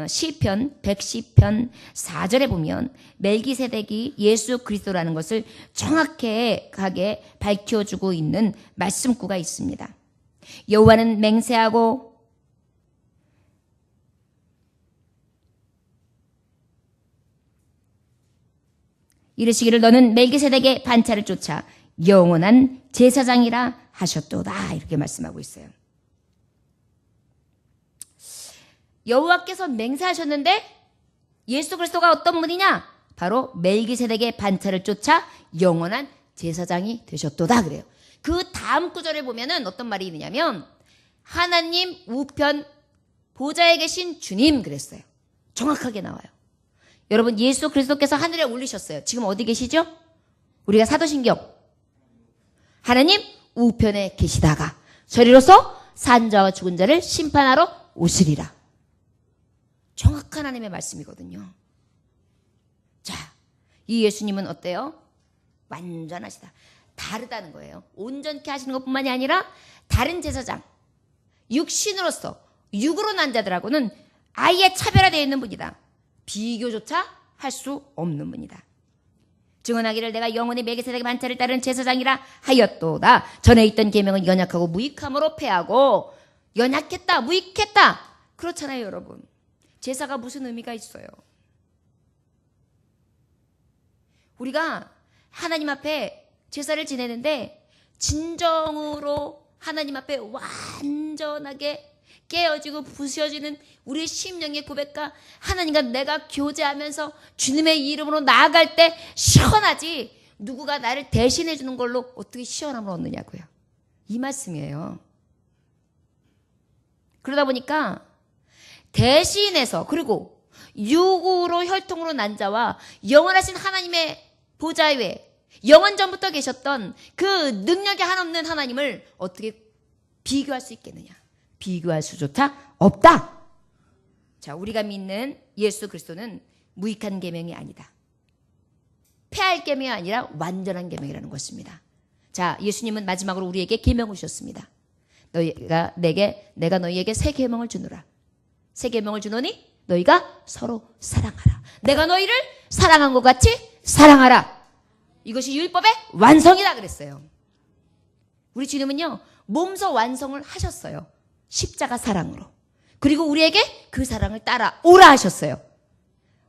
시편 110편 4절에 보면 멜기세덱이 예수 그리스도라는 것을 정확하게 밝혀주고 있는 말씀구가 있습니다. 여호와는 맹세하고 이르시기를 너는 멜기세덱의 반차를 쫓아 영원한 제사장이라 하셨도다. 이렇게 말씀하고 있어요. 여호와께서 맹세하셨는데 예수 그리스도가 어떤 분이냐? 바로 멜기세덱의 반차를 쫓아 영원한 제사장이 되셨도다 그래요. 그 다음 구절에 보면은 어떤 말이 있느냐면 하나님 우편 보좌에 계신 주님 그랬어요. 정확하게 나와요. 여러분, 예수 그리스도께서 하늘에 올리셨어요. 지금 어디 계시죠? 우리가 사도신경 하나님 우편에 계시다가 저리로서 산 자와 죽은 자를 심판하러 오시리라. 정확한 하나님의 말씀이거든요. 자, 이 예수님은 어때요? 완전하시다. 다르다는 거예요. 온전케 하시는 것뿐만이 아니라 다른 제사장, 육신으로서 육으로 난 자들하고는 아예 차별화되어 있는 분이다. 비교조차 할 수 없는 분이다. 증언하기를 내가 영원히 멜기세덱의 반차를 따르는 제사장이라 하였도다. 전에 있던 계명은 연약하고 무익함으로 패하고 연약했다, 무익했다. 그렇잖아요, 여러분. 제사가 무슨 의미가 있어요? 우리가 하나님 앞에 제사를 지내는데 진정으로 하나님 앞에 완전하게 깨어지고 부서지는 우리의 심령의 고백과 하나님과 내가 교제하면서 주님의 이름으로 나아갈 때 시원하지, 누구가 나를 대신해 주는 걸로 어떻게 시원함을 얻느냐고요. 이 말씀이에요. 그러다 보니까 대신해서, 그리고 육으로 혈통으로 난 자와 영원하신 하나님의 보좌 위에 영원전부터 계셨던 그 능력이 한없는 하나님을 어떻게 비교할 수 있겠느냐. 비교할 수조차 없다. 자, 우리가 믿는 예수 그리스도는 무익한 계명이 아니다. 폐할 계명이 아니라 완전한 계명이라는 것입니다. 자, 예수님은 마지막으로 우리에게 계명을 주셨습니다. 내가 너희에게 새 계명을 주노라. 새 계명을 주노니 너희가 서로 사랑하라. 내가 너희를 사랑한 것 같이 사랑하라. 이것이 율법의 완성이다 그랬어요. 우리 주님은요, 몸소 완성을 하셨어요. 십자가 사랑으로. 그리고 우리에게 그 사랑을 따라오라 하셨어요.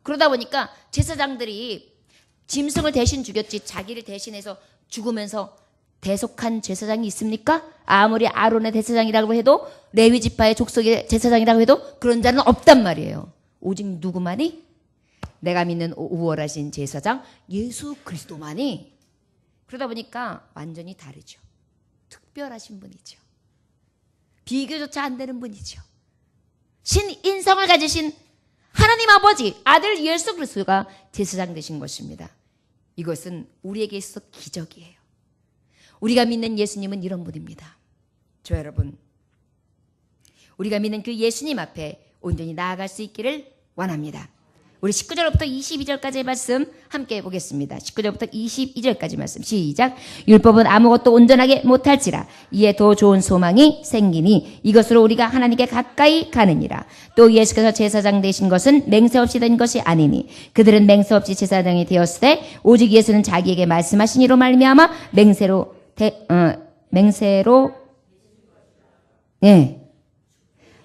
그러다 보니까 제사장들이 짐승을 대신 죽였지 자기를 대신해서 죽으면서 대속한 제사장이 있습니까? 아무리 아론의 제사장이라고 해도, 레위 지파의 족속의 제사장이라고 해도 그런 자는 없단 말이에요. 오직 누구만이? 내가 믿는 우월하신 제사장 예수 그리스도만이. 그러다 보니까 완전히 다르죠. 특별하신 분이죠. 비교조차 안 되는 분이죠. 신인성을 가지신 하나님 아버지, 아들 예수 그리스도가 제사장 되신 것입니다. 이것은 우리에게 있어 기적이에요. 우리가 믿는 예수님은 이런 분입니다. 저 여러분, 우리가 믿는 그 예수님 앞에 온전히 나아갈 수 있기를 원합니다. 우리 19절부터 22절까지의 말씀 함께 보겠습니다. 19절부터 22절까지 말씀 시작. 율법은 아무것도 온전하게 못할지라 이에 더 좋은 소망이 생기니 이것으로 우리가 하나님께 가까이 가느니라. 또 예수께서 제사장 되신 것은 맹세 없이 된 것이 아니니 그들은 맹세 없이 제사장이 되었을 때 오직 예수는 자기에게 말씀하신 이로 말미암아 맹세로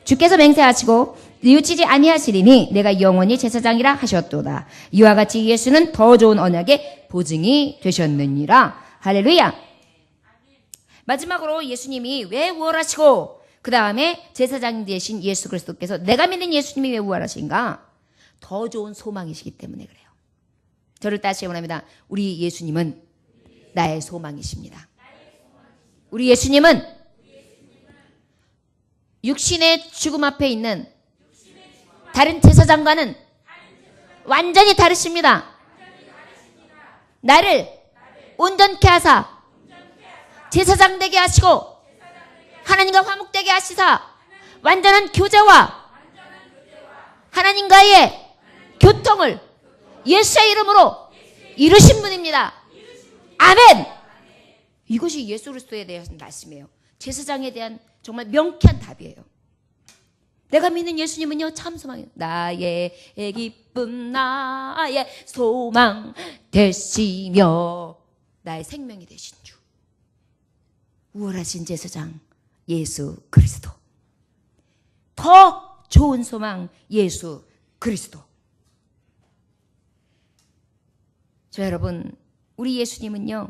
주께서 맹세하시고 뉘우치지 아니하시리니 내가 영원히 제사장이라 하셨도다. 이와 같이 예수는 더 좋은 언약의 보증이 되셨느니라. 할렐루야. 마지막으로 예수님이 왜 부활하시고 그 다음에 제사장 되신 예수 그리스도께서 내가 믿는 예수님이 왜 부활하신가? 더 좋은 소망이시기 때문에 그래요. 저를 따시기 원합니다. 우리 예수님은 나의 소망이십니다. 우리 예수님은 육신의 죽음 앞에 있는 다른 제사장과는 완전히 다르십니다. 나를 온전케 하사 제사장 되게 하시고 하나님과 화목되게 하시사 완전한 교제와 하나님과의 교통을 예수의 이름으로 이루신 분입니다. 아멘. 이것이 예수 그리스도에 대한 말씀이에요. 제사장에 대한 정말 명쾌한 답이에요. 내가 믿는 예수님은요 참 소망이에요. 나의 기쁨 나의 소망 되시며 나의 생명이 되신 주 우월하신 제사장 예수 그리스도 더 좋은 소망 예수 그리스도. 저 여러분 우리 예수님은요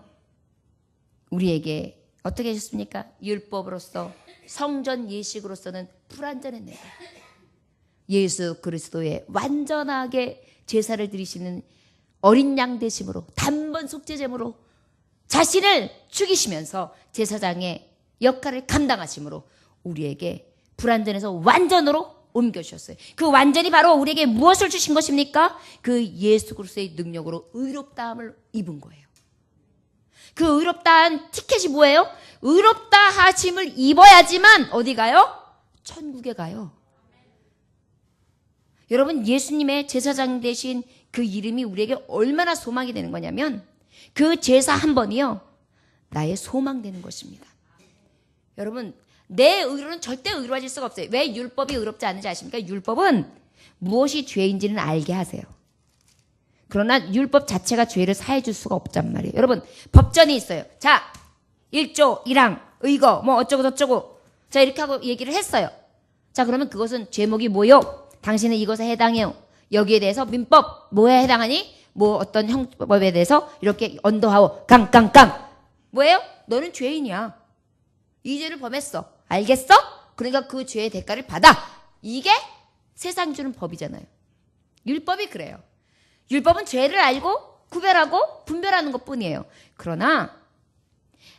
우리에게 어떻게 하셨습니까? 율법으로서 성전 예식으로서는 불완전했네요. 예수 그리스도의 완전하게 제사를 드리시는 어린 양 되심으로 단번 속죄제물로 자신을 죽이시면서 제사장의 역할을 감당하심으로 우리에게 불완전에서 완전으로 옮겨주셨어요. 그 완전이 바로 우리에게 무엇을 주신 것입니까? 그 예수 그리스도의 능력으로 의롭다함을 입은 거예요. 그 의롭다한 티켓이 뭐예요? 의롭다 하심을 입어야지만 어디 가요? 천국에 가요. 여러분 예수님의 제사장 되신 그 이름이 우리에게 얼마나 소망이 되는 거냐면 그 제사 한 번이요 나의 소망 되는 것입니다. 여러분 내 의로는 절대 의로워질 수가 없어요. 왜 율법이 의롭지 않은지 아십니까? 율법은 무엇이 죄인지는 알게 하세요. 그러나 율법 자체가 죄를 사해 줄 수가 없단 말이에요. 여러분 법전이 있어요. 자 1조 1항 의거 뭐 어쩌고 저쩌고 자 이렇게 하고 얘기를 했어요. 자 그러면 그것은 제목이 뭐요? 당신은 이것에 해당해요. 여기에 대해서 민법 뭐에 해당하니? 뭐 어떤 형법에 대해서 이렇게 언도하오 깡깡깡 뭐예요? 너는 죄인이야. 이 죄를 범했어. 알겠어? 그러니까 그 죄의 대가를 받아. 이게 세상 주는 법이잖아요. 율법이 그래요. 율법은 죄를 알고 구별하고 분별하는 것뿐이에요. 그러나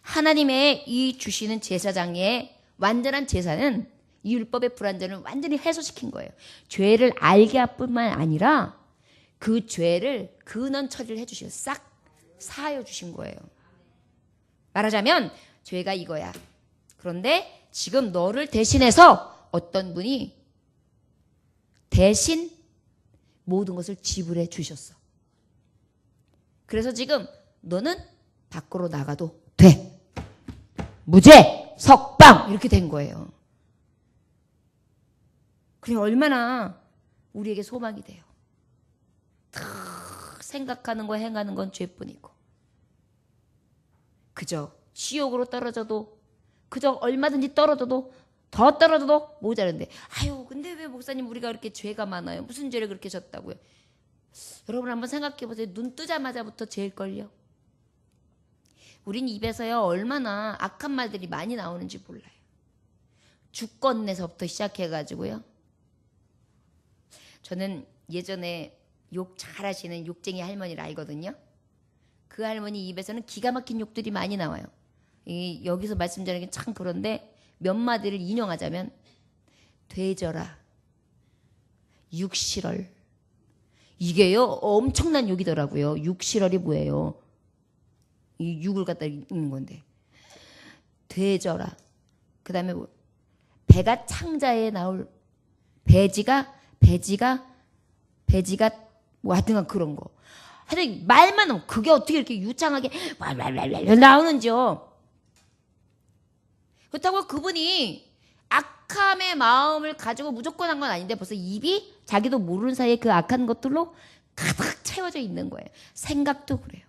하나님의 이 주시는 제사장의 완전한 제사는 이 율법의 불완전을 완전히 해소시킨 거예요. 죄를 알게 할 뿐만 아니라 그 죄를 근원 처리를 해주셔서 싹 사하여 주신 거예요. 말하자면 죄가 이거야. 그런데 지금 너를 대신해서 어떤 분이 대신 모든 것을 지불해 주셨어. 그래서 지금 너는 밖으로 나가도 돼. 무죄, 석방 이렇게 된 거예요. 그래 얼마나 우리에게 소망이 돼요. 생각하는 거 행하는 건 죄뿐이고 그저 지옥으로 떨어져도 그저 얼마든지 떨어져도 더 떨어져도 모자른데 아유 근데 왜 목사님 우리가 그렇게 죄가 많아요. 무슨 죄를 그렇게 졌다고요. 여러분 한번 생각해 보세요. 눈 뜨자마자부터 죄일걸요. 우린 입에서요 얼마나 악한 말들이 많이 나오는지 몰라요. 주권내서부터 시작해가지고요. 저는 예전에 욕 잘하시는 욕쟁이 할머니를 알거든요. 그 할머니 입에서는 기가 막힌 욕들이 많이 나와요. 여기서 말씀드리는 게 참 그런데 몇 마디를 인용하자면 되져라, 육실월 이게요 엄청난 욕이더라고요. 육실월이 뭐예요? 이 육을 갖다 읽는 건데 되져라. 그 다음에 배가 창자에 나올 배지가 뭐 하여튼간 그런 거. 하여튼 말만 하면 그게 어떻게 이렇게 유창하게 나오는지요. 그렇다고 그분이 악함의 마음을 가지고 무조건 한 건 아닌데 벌써 입이 자기도 모르는 사이에 그 악한 것들로 가득 채워져 있는 거예요. 생각도 그래요.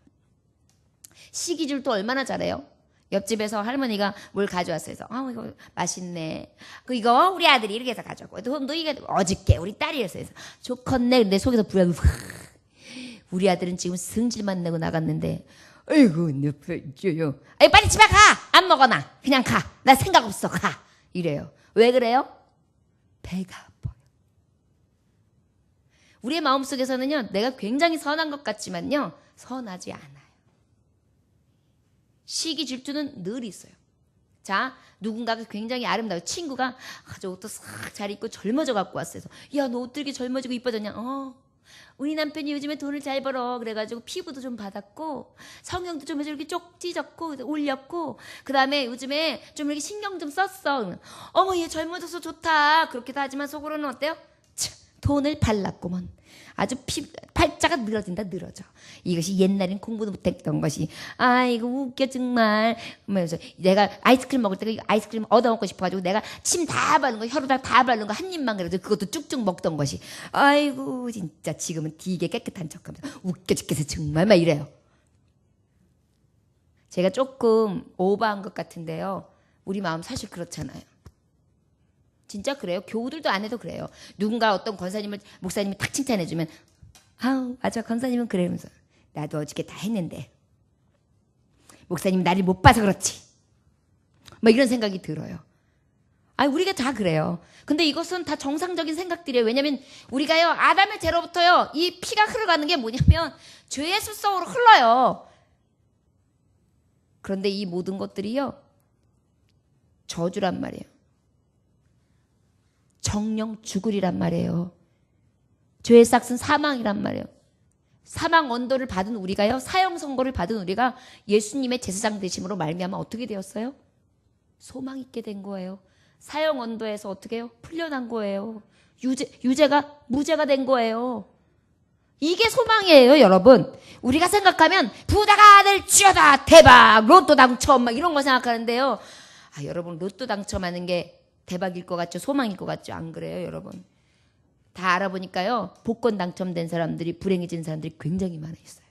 시기줄도 얼마나 잘해요. 옆집에서 할머니가 뭘 가져왔어요. 그래서 이거 맛있네. 이거 우리 아들이 이렇게 해서 가져왔고 너 이게 어저께 우리 딸이 했어요. 좋겠네. 근데 속에서 불안이 우리 아들은 지금 승질만 내고 나갔는데 아이고 내 배줘요. 아이 빨리 집에 가. 안 먹어 나. 그냥 가. 나 생각 없어. 가. 이래요. 왜 그래요? 배가 아파요. 우리의 마음속에서는요. 내가 굉장히 선한 것 같지만요. 선하지 않아요. 시기 질투는 늘 있어요. 자, 누군가가 굉장히 아름다워. 친구가 저 옷도 싹 잘 입고 젊어져 갖고 왔어요. 야, 너 어떻게 젊어지고 이뻐졌냐? 우리 남편이 요즘에 돈을 잘 벌어. 그래가지고 피부도 좀 받았고 성형도 좀 해서 이렇게 쪽 찢었고 올렸고 그 다음에 요즘에 좀 이렇게 신경 좀 썼어. 어머 얘 젊어져서 좋다. 그렇게도 하지만 속으로는 어때요? 돈을 발랐구먼. 아주 팔자가 늘어져. 이것이 옛날엔 공부도 못했던 것이 아이고 웃겨 정말. 그러면서 내가 아이스크림 먹을 때 아이스크림 얻어먹고 싶어가지고 내가 침 다 바른 거 혀로다 다 바른 거 한 입만 그래도 그것도 쭉쭉 먹던 것이 아이고 진짜 지금은 되게 깨끗한 척하면서 웃겨 죽겠어 정말 막 이래요. 제가 조금 오버한 것 같은데요. 우리 마음 사실 그렇잖아요. 진짜 그래요. 교우들도 안 해도 그래요. 누군가 어떤 권사님을 목사님이 탁 칭찬해주면 맞아 권사님은 그러면서 나도 어저께 다 했는데 목사님 나를 못 봐서 그렇지. 뭐 이런 생각이 들어요. 우리가 다 그래요. 근데 이것은 다 정상적인 생각들이에요. 왜냐하면 우리가요 아담의 죄로부터요 이 피가 흘러가는 게 뭐냐면 죄의 습성으로 흘러요. 그런데 이 모든 것들이요 저주란 말이에요. 정령 죽으리란 말이에요. 죄의 싹은 사망이란 말이에요. 사망 언도를 받은 우리가요. 사형 선고를 받은 우리가 예수님의 제사장 되심으로 말미암아 어떻게 되었어요? 소망 있게 된 거예요. 사형 언도에서 어떻게 해요? 풀려난 거예요. 유죄가 무죄가 된 거예요. 이게 소망이에요, 여러분. 우리가 생각하면 부자가 아들 쥐어다 대박 로또 당첨 막 이런 거 생각하는데요. 여러분 로또 당첨하는 게 대박일 것 같죠? 소망일 것 같죠? 안 그래요, 여러분? 다 알아보니까요. 복권 당첨된 사람들이 불행해진 사람들이 굉장히 많아 있어요.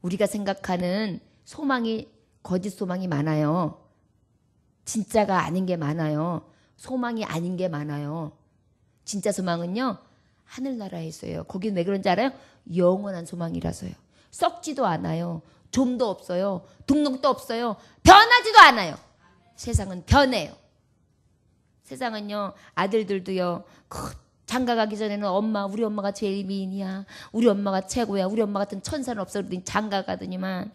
우리가 생각하는 소망이 거짓 소망이 많아요. 진짜가 아닌 게 많아요. 소망이 아닌 게 많아요. 진짜 소망은요. 하늘나라에 있어요. 거긴 왜 그런지 알아요? 영원한 소망이라서요. 썩지도 않아요. 좀도 없어요. 등록도 없어요. 변하지도 않아요. 세상은 변해요. 세상은요 아들들도요 장가 가기 전에는 우리 엄마가 제일 미인이야. 우리 엄마가 최고야. 우리 엄마 같은 천사는 없어. 그러더니 장가 가더니만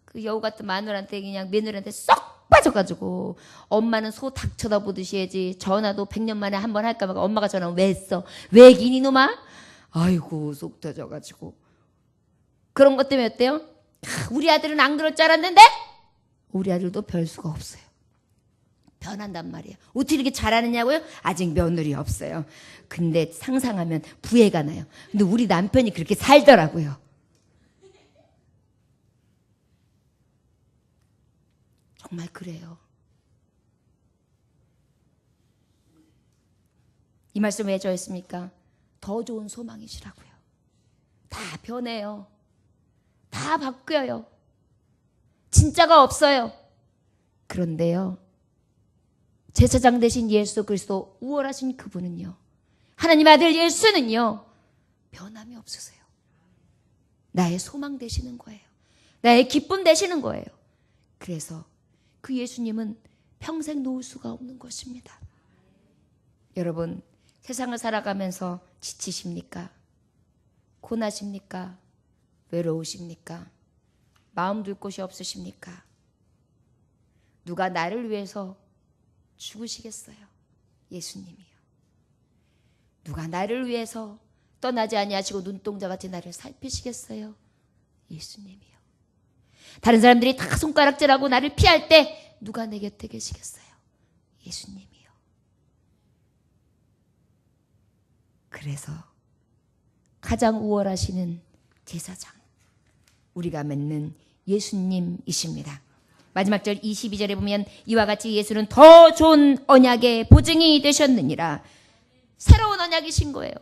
그 여우 같은 마누라한테 그냥 며느리한테 쏙 빠져가지고 엄마는 소 닭 쳐다보듯이 해야지. 전화도 100년 만에 한 번 할까 봐 엄마가 전화 왜 했어? 왜 기니 이놈아? 아이고 속 터져가지고 그런 것 때문에 어때요? 우리 아들은 안 그럴 줄 알았는데 우리 아들도 별 수가 없어요. 변한단 말이에요. 어떻게 이렇게 잘하느냐고요? 아직 며느리 없어요. 근데 상상하면 부해가 나요. 근데 우리 남편이 그렇게 살더라고요. 정말 그래요. 이 말씀 왜 저했습니까? 더 좋은 소망이시라고요. 다 변해요. 다 바뀌어요. 진짜가 없어요. 그런데요. 제사장 되신 예수 그리스도 우월하신 그분은요. 하나님의 아들 예수는요. 변함이 없으세요. 나의 소망 되시는 거예요. 나의 기쁨 되시는 거예요. 그래서 그 예수님은 평생 놓을 수가 없는 것입니다. 여러분 세상을 살아가면서 지치십니까? 고나십니까? 외로우십니까? 마음 둘 곳이 없으십니까? 누가 나를 위해서 죽으시겠어요? 예수님이요. 누가 나를 위해서 떠나지 아니하시고 눈동자같이 나를 살피시겠어요? 예수님이요. 다른 사람들이 다 손가락질하고 나를 피할 때 누가 내 곁에 계시겠어요? 예수님이요. 그래서 가장 우월하시는 제사장, 우리가 맺는 예수님이십니다. 마지막 절 22절에 보면 이와 같이 예수는 더 좋은 언약의 보증이 되셨느니라. 새로운 언약이신 거예요.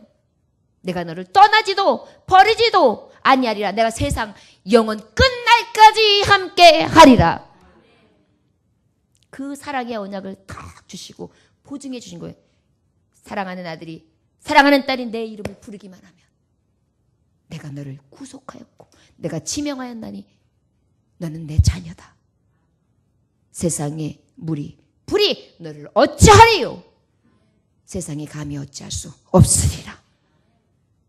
내가 너를 떠나지도 버리지도 아니하리라. 내가 세상 영원 끝날까지 함께 하리라. 그 사랑의 언약을 딱 주시고 보증해 주신 거예요. 사랑하는 아들이, 사랑하는 딸이 내 이름을 부르기만 하면 내가 너를 구속하였고 내가 지명하였나니 너는 내 자녀다. 세상의 불이 너를 어찌하리요? 세상에 감히 어찌할 수 없으리라.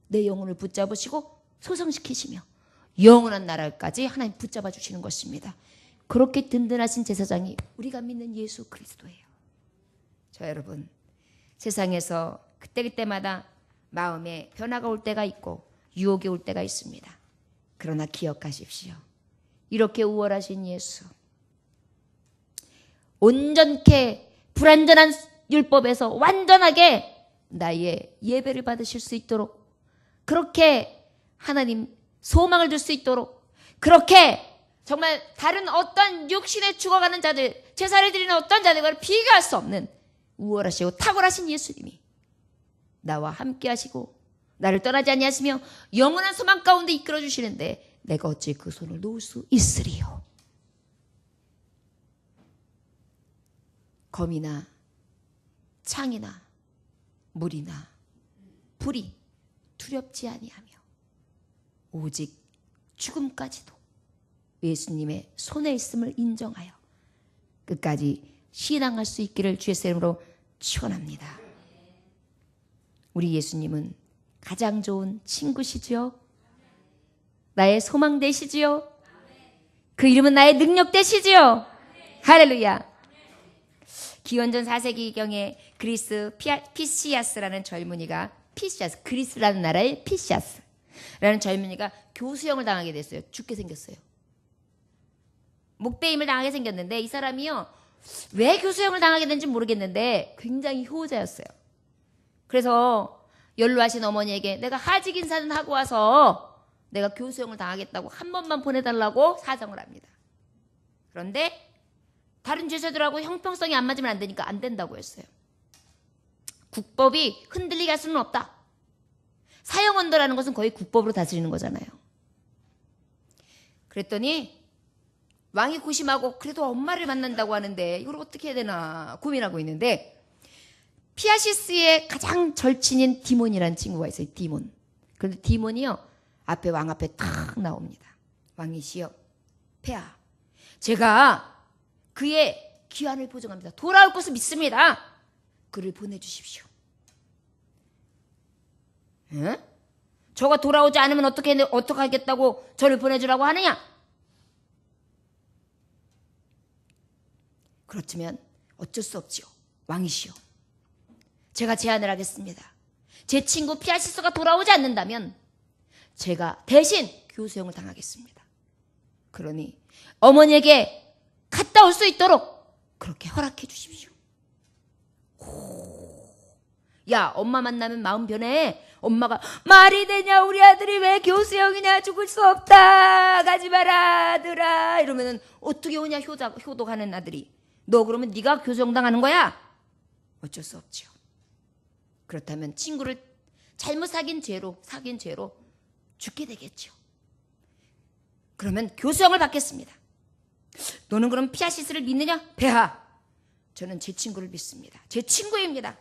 내 영혼을 붙잡으시고 소성시키시며 영원한 나라까지 하나님 붙잡아 주시는 것입니다. 그렇게 든든하신 제사장이 우리가 믿는 예수 그리스도예요. 저 여러분, 세상에서 그때그때마다 마음에 변화가 올 때가 있고 유혹이 올 때가 있습니다. 그러나 기억하십시오. 이렇게 우월하신 예수, 온전케 불완전한 율법에서 완전하게 나의 예배를 받으실 수 있도록, 그렇게 하나님 소망을 들 수 있도록, 그렇게 정말 다른 어떤 육신에 죽어가는 자들, 제사를 드리는 어떤 자들과 비교할 수 없는 우월하시고 탁월하신 예수님이 나와 함께 하시고 나를 떠나지 아니하시며 영원한 소망 가운데 이끌어 주시는데 내가 어찌 그 손을 놓을 수 있으리요? 검이나 창이나 물이나 불이 두렵지 아니하며 오직 죽음까지도 예수님의 손에 있음을 인정하여 끝까지 신앙할 수 있기를 주의 이름으로 축원합니다. 우리 예수님은 가장 좋은 친구시지요. 나의 소망 되시지요. 그 이름은 나의 능력 되시지요. 할렐루야. 기원전 4세기경에 그리스 피시아스라는 젊은이가, 피시아스, 그리스라는 나라의 피시아스라는 젊은이가 교수형을 당하게 됐어요. 죽게 생겼어요. 목배임을 당하게 생겼는데 이 사람이요, 왜 교수형을 당하게 된지 모르겠는데 굉장히 효자였어요. 그래서 연로하신 어머니에게 내가 하직 인사는 하고 와서 내가 교수형을 당하겠다고 한 번만 보내달라고 사정을 합니다. 그런데 다른 죄수들하고 형평성이 안 맞으면 안 되니까 안 된다고 했어요. 국법이 흔들리게 할 수는 없다. 사형언도라는 것은 거의 국법으로 다스리는 거잖아요. 그랬더니 왕이 고심하고 그래도 엄마를 만난다고 하는데 이걸 어떻게 해야 되나 고민하고 있는데 피아시스의 가장 절친인 디몬이라는 친구가 있어요. 디몬. 그런데 디몬이요, 왕 앞에 탁 나옵니다. 왕이시여, 폐하, 제가 그의 귀환을 보증합니다. 돌아올 것을 믿습니다. 그를 보내주십시오. 에? 저가 돌아오지 않으면 어떻게 하겠다고 저를 보내주라고 하느냐? 그렇다면 어쩔 수 없지요. 왕이시여, 제가 제안을 하겠습니다. 제 친구 피아시스가 돌아오지 않는다면 제가 대신 교수형을 당하겠습니다. 그러니 어머니에게 갔다 올 수 있도록 그렇게 허락해 주십시오. 야, 엄마 만나면 마음 변해. 엄마가 말이 되냐, 우리 아들이 왜 교수형이냐, 죽을 수 없다, 가지 마라 아들아, 이러면은 어떻게 오냐, 효도하는 아들이. 너 그러면 네가 교수형 당하는 거야? 어쩔 수 없죠. 그렇다면 친구를 잘못 사귄 죄로 죽게 되겠죠. 그러면 교수형을 받겠습니다. 너는 그럼 피아시스를 믿느냐? 폐하, 저는 제 친구를 믿습니다. 제 친구입니다.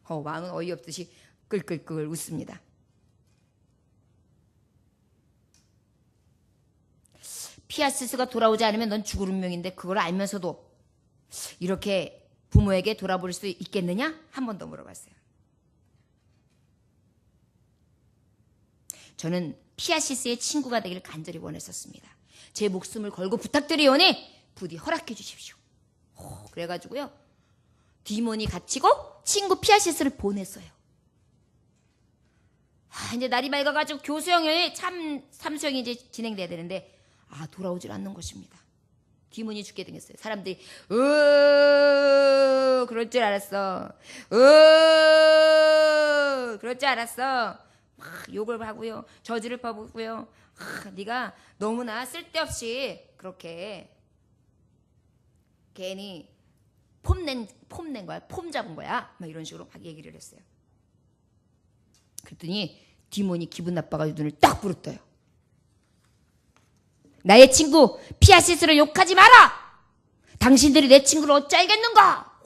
왕은 어이없듯이 끌끌끌 웃습니다. 피아시스가 돌아오지 않으면 넌 죽을 운명인데 그걸 알면서도 이렇게 부모에게 돌아볼 수 있겠느냐? 한 번 더 물어봤어요. 저는 피아시스의 친구가 되기를 간절히 원했었습니다. 제 목숨을 걸고 부탁드리오니 부디 허락해 주십시오. 그래가지고요, 디몬이 갇히고 친구 피아시스를 보냈어요. 이제 날이 맑아가지고 교수형이 삼수형이 이제 진행돼야 되는데 돌아오질 않는 것입니다. 디몬이 죽게 생겼어요. 사람들이 그럴 줄 알았어. 그럴 줄 알았어. 막 욕을 하고요. 저주를 퍼붓고요. 네가 너무나 쓸데없이 그렇게 괜히 폼낸 거야. 폼 잡은 거야. 막 이런 식으로 막 얘기를 했어요. 그랬더니 디몬이 기분 나빠가지고 눈을 딱 부릅떠요. 나의 친구 피아시스를 욕하지 마라. 당신들이 내 친구를 어찌 알겠는가.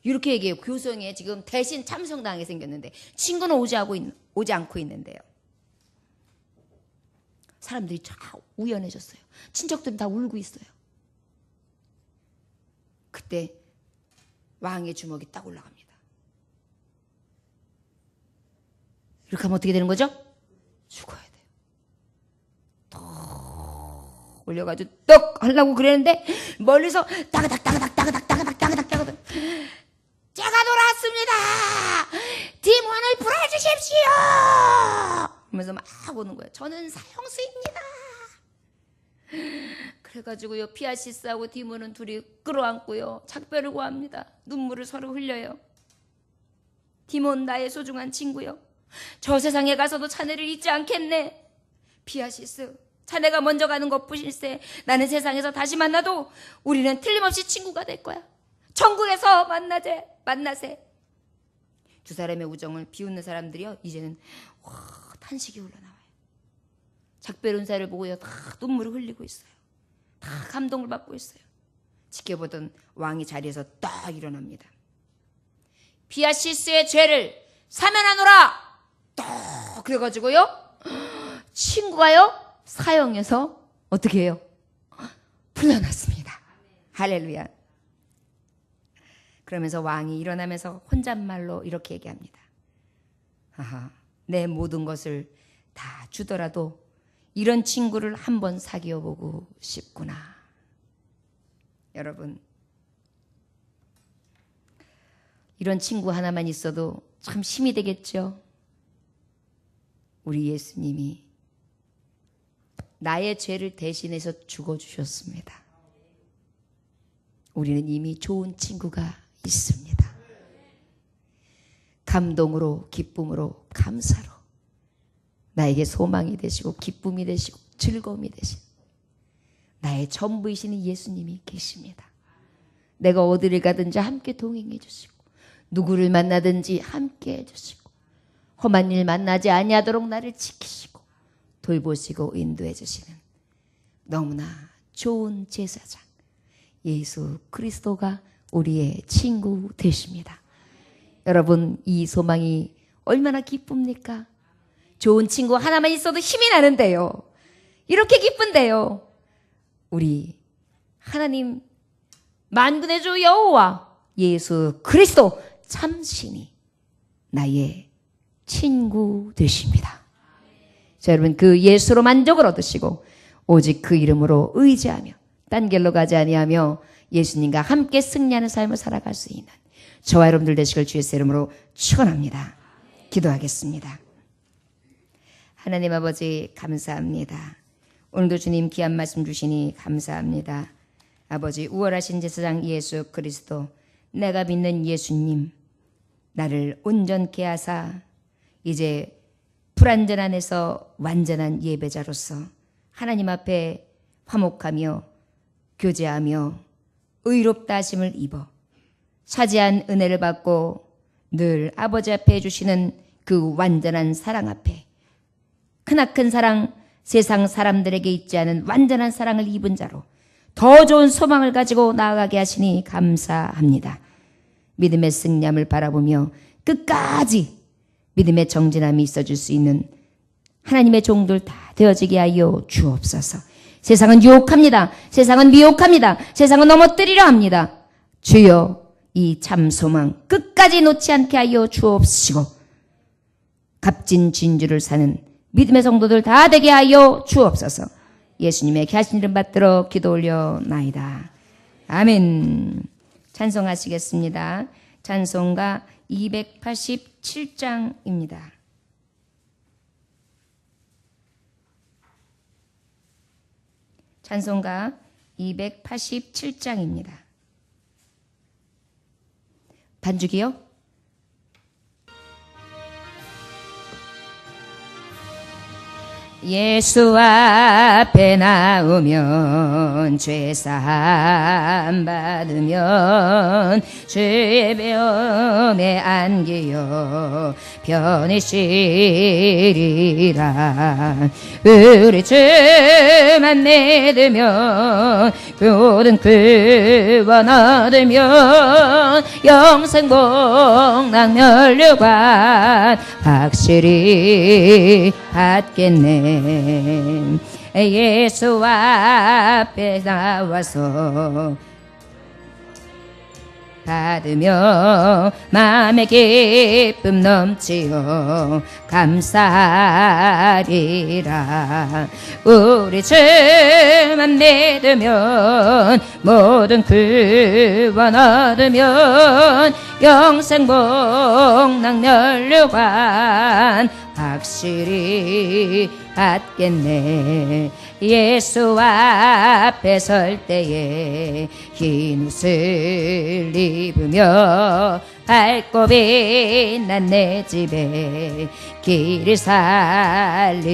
이렇게 얘기해요. 교성에 지금 대신 참석당하게 생겼는데 친구는 오지 않고 있는데요. 사람들이 쫙 우연해졌어요. 친척들은 다 울고 있어요. 그때 왕의 주먹이 딱 올라갑니다. 이렇게 하면 어떻게 되는 거죠? 죽어야 돼요. 톡 올려가지고 떡 하려고 그랬는데 멀리서 따그닥 제가 돌아왔습니다. 디몬을 풀어주십시오. 그러면서 막 오는 거예요. 저는 사형수입니다. 그래가지고요 피아시스하고 디몬은 둘이 끌어안고요 작별을 구합니다. 눈물을 서로 흘려요. 디몬 나의 소중한 친구요. 저 세상에 가서도 자네를 잊지 않겠네. 피아시스 자네가 먼저 가는 것뿐일세. 나는 세상에서 다시 만나도 우리는 틀림없이 친구가 될 거야. 천국에서 만나세. 두 사람의 우정을 비웃는 사람들이요 이제는 탄식이 흘러나와요. 작별 인사를 보고요 다 눈물을 흘리고 있어요. 다 감동을 받고 있어요. 지켜보던 왕이 자리에서 딱 일어납니다. 피아시스의 죄를 사면하노라. 딱 그래가지고요 친구가요 사형에서 어떻게 해요? 풀려났습니다. 할렐루야. 그러면서 왕이 일어나면서 혼잣말로 이렇게 얘기합니다. 내 모든 것을 다 주더라도 이런 친구를 한번 사귀어보고 싶구나. 여러분, 이런 친구 하나만 있어도 참 힘이 되겠죠. 우리 예수님이 나의 죄를 대신해서 죽어주셨습니다. 우리는 이미 좋은 친구가 있습니다. 감동으로, 기쁨으로, 감사로 나에게 소망이 되시고 기쁨이 되시고 즐거움이 되신 나의 전부이시는 예수님이 계십니다. 내가 어디를 가든지 함께 동행해 주시고 누구를 만나든지 함께 해주시고 험한 일 만나지 아니하도록 나를 지키시고 돌보시고 인도해 주시는 너무나 좋은 제사장 예수 그리스도가 우리의 친구 되십니다. 여러분, 이 소망이 얼마나 기쁩니까? 좋은 친구 하나만 있어도 힘이 나는데요. 이렇게 기쁜데요. 우리 하나님 만군의 주 여호와 예수 그리스도 참신이 나의 친구 되십니다. 자, 여러분, 그 예수로 만족을 얻으시고 오직 그 이름으로 의지하며 딴 길로 가지 아니하며 예수님과 함께 승리하는 삶을 살아갈 수 있는 저와 여러분들 되시길 주의 이름으로 축원합니다. 기도하겠습니다. 하나님 아버지 감사합니다. 오늘도 주님 귀한 말씀 주시니 감사합니다. 아버지 우월하신 제사장 예수 그리스도 내가 믿는 예수님 나를 온전케 하사 이제 불완전 안에서 완전한 예배자로서 하나님 앞에 화목하며 교제하며 의롭다 하심을 입어 차지한 은혜를 받고 늘 아버지 앞에 해주시는 그 완전한 사랑 앞에 크나큰 사랑 세상 사람들에게 있지 않은 완전한 사랑을 입은 자로 더 좋은 소망을 가지고 나아가게 하시니 감사합니다. 믿음의 승리함을 바라보며 끝까지 믿음의 정진함이 있어줄 수 있는 하나님의 종들 다 되어지게 하여 주옵소서. 세상은 유혹합니다. 세상은 미혹합니다. 세상은 넘어뜨리려 합니다. 주여 이 참소망 끝까지 놓지 않게 하여 주옵시고 값진 진주를 사는 믿음의 성도들 다 되게 하여 주옵소서. 예수님의 귀하신 이름 받들어 기도 올려나이다. 아멘. 찬송하시겠습니다. 찬송가 287장입니다. 찬송가 287장입니다. 반주기요? 예수 앞에 나오면 죄사함 받으면 죄의 병에 안기어 편히시리라. 우리 주만 믿으면 모든 구원 얻으면 영생 복락 면류관 확실히 받겠네. 예수 앞에 나와서 받으며 마음의 기쁨 넘치어 감사하리라. 우리 주만 믿으면 모든 구원 얻으면 영생 복락 면류관 확실히 받겠네. 예수 앞에 설 때에 흰 옷을 입으며 밝고 빛난 내 집에 길을 살리라.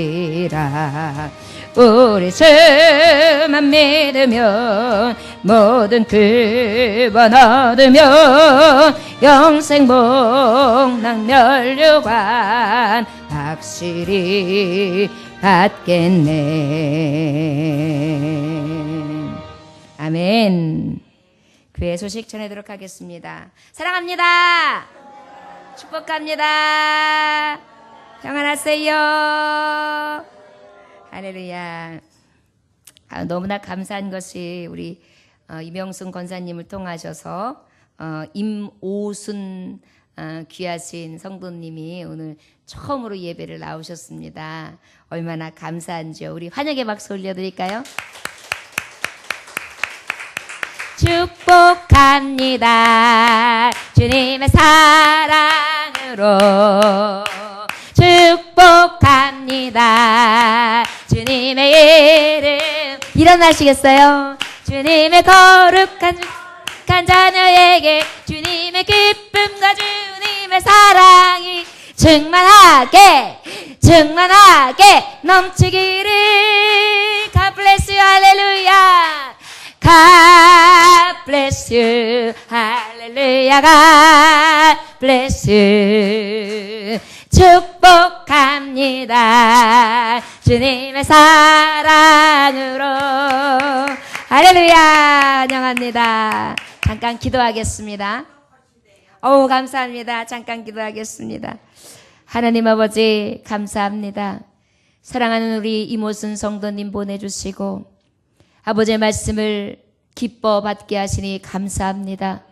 우리 주만 믿으면 모든 구원 얻으면 영생 복락 면류관 확실히 받겠네. 아멘. 교회 소식 전해도록 하겠습니다. 사랑합니다. 축복합니다. 평안하세요. 할렐루야. 너무나 감사한 것이 우리 이명순 권사님을 통하셔서 임오순 귀하신 성도님이 오늘 처음으로 예배를 나오셨습니다. 얼마나 감사한지요. 우리 환영의 박수 올려드릴까요? 축복합니다. 주님의 사랑으로 축복합니다. 주님의 이름 일어나시겠어요? 주님의 거룩한 자녀에게 주님의 기쁨과 주님의 사랑이 충만하게 넘치기를. God bless you. 할렐루야. God bless you. 할렐루야. God bless you. 축복합니다. 주님의 사랑으로. 할렐루야. 환영합니다. 잠깐 기도하겠습니다. 감사합니다. 잠깐 기도하겠습니다. 하나님 아버지 감사합니다. 사랑하는 우리 이모순 성도님 보내주시고 아버지의 말씀을 기뻐 받게 하시니 감사합니다.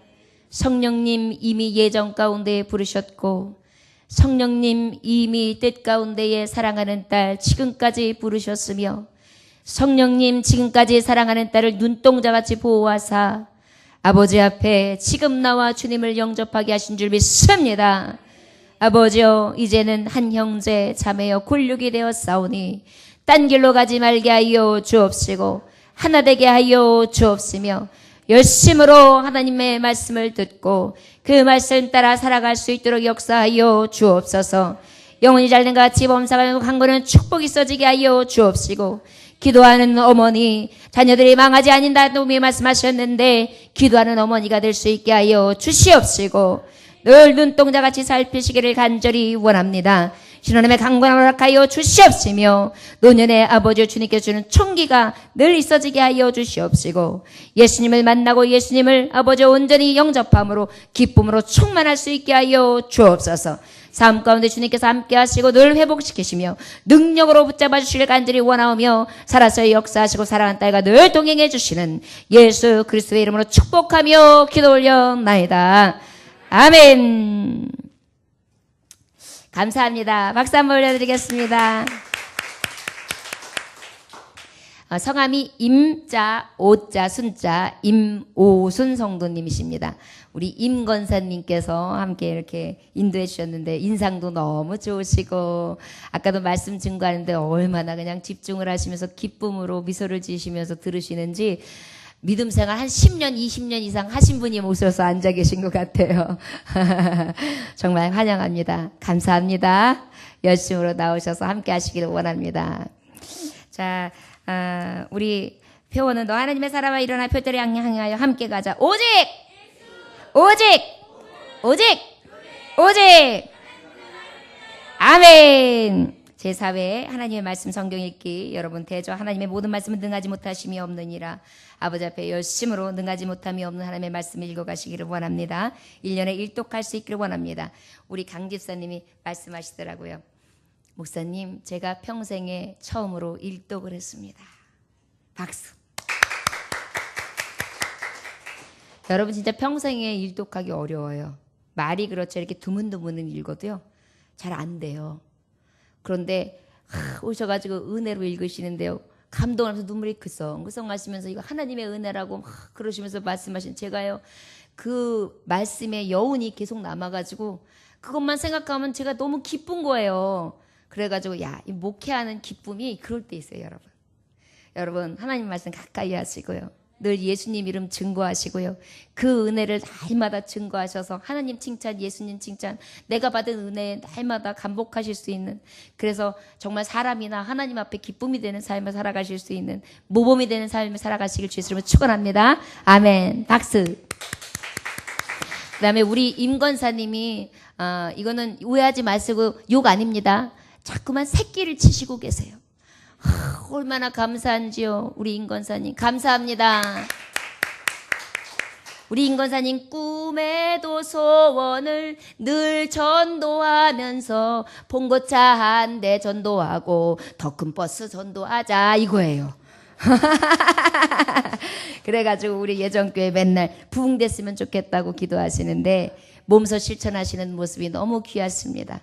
성령님 이미 예정 가운데에 부르셨고 성령님 이미 뜻 가운데에 사랑하는 딸 지금까지 부르셨으며 성령님 지금까지 사랑하는 딸을 눈동자같이 보호하사 아버지 앞에 지금 나와 주님을 영접하게 하신 줄 믿습니다. 아버지여 이제는 한 형제 자매여 골육이 되어 싸우니 딴 길로 가지 말게 하여 주옵시고 하나 되게 하여 주옵시며 열심으로 하나님의 말씀을 듣고 그 말씀 따라 살아갈 수 있도록 역사하여 주옵소서. 영혼이 잘된 것 같이 범사가 한 거는 축복이 써지게 하여 주옵시고 기도하는 어머니 자녀들이 망하지 아닌다고 말씀하셨는데 기도하는 어머니가 될 수 있게 하여 주시옵시고 늘 눈동자같이 살피시기를 간절히 원합니다. 신원함의 강건함을 허락하여 주시옵시며 노년의 아버지 주님께서 주는 총기가 늘 있어지게 하여 주시옵시고 예수님을 만나고 예수님을 아버지 온전히 영접함으로 기쁨으로 충만할 수 있게 하여 주옵소서. 삶 가운데 주님께서 함께 하시고 늘 회복시키시며 능력으로 붙잡아 주시길 간절히 원하오며 살아서 역사하시고 사랑하는 딸과 늘 동행해 주시는 예수 그리스도의 이름으로 축복하며 기도 올려나이다. 아멘. 감사합니다. 박수 한번 올려드리겠습니다. 성함이 임자, 오자, 순자, 임오순 성도님이십니다. 우리 임 권사님께서 함께 이렇게 인도해 주셨는데 인상도 너무 좋으시고 아까도 말씀 증거하는데 얼마나 그냥 집중을 하시면서 기쁨으로 미소를 지으시면서 들으시는지 믿음 생활 한 10년, 20년 이상 하신 분이 오셔서 앉아 계신 것 같아요. 정말 환영합니다. 감사합니다. 열심으로 나오셔서 함께 하시기를 원합니다. 자, 우리 표원은 너 하나님의 사람아 일어나 표대를 향하여 함께 가자. 오직 오직 오직 오직 아멘. 제4회 하나님의 말씀 성경 읽기. 여러분 대저 하나님의 모든 말씀은 능하지 못하심이 없느니라. 아버지 앞에 열심으로 능하지 못함이 없는 하나님의 말씀을 읽어가시기를 원합니다. 1년에 일독할 수 있기를 원합니다. 우리 강 집사님이 말씀하시더라고요. 목사님, 제가 평생에 처음으로 일독을 했습니다. 박수. 여러분 진짜 평생에 일독하기 어려워요. 말이 그렇죠. 이렇게 드문드문은 읽어도요. 잘 안 돼요. 그런데 오셔가지고 은혜로 읽으시는데요. 감동하면서 눈물이 그성그성하시면서 이거 하나님의 은혜라고 막 그러시면서 말씀하신 제가요. 그 말씀의 여운이 계속 남아가지고 그것만 생각하면 제가 너무 기쁜 거예요. 그래가지고 이 목회하는 기쁨이 그럴 때 있어요, 여러분. 여러분 하나님 말씀 가까이 하시고요. 늘 예수님 이름 증거하시고요. 그 은혜를 날마다 증거하셔서 하나님 칭찬, 예수님 칭찬, 내가 받은 은혜 날마다 감복하실 수 있는, 그래서 정말 사람이나 하나님 앞에 기쁨이 되는 삶을 살아가실 수 있는, 모범이 되는 삶을 살아가시길 주 이름으로 축원합니다. 아멘. 박수. 그다음에 우리 임건사님이 이거는 오해하지 마시고 욕 아닙니다. 자꾸만 새끼를 치시고 계세요. 얼마나 감사한지요. 우리 임건사님 감사합니다. 우리 임건사님 꿈에도 소원을 늘 전도하면서 봉고차 한 대 전도하고 더 큰 버스 전도하자 이거예요. 그래가지고 우리 예정교회 맨날 부흥됐으면 좋겠다고 기도하시는데 몸소 실천하시는 모습이 너무 귀하십니다.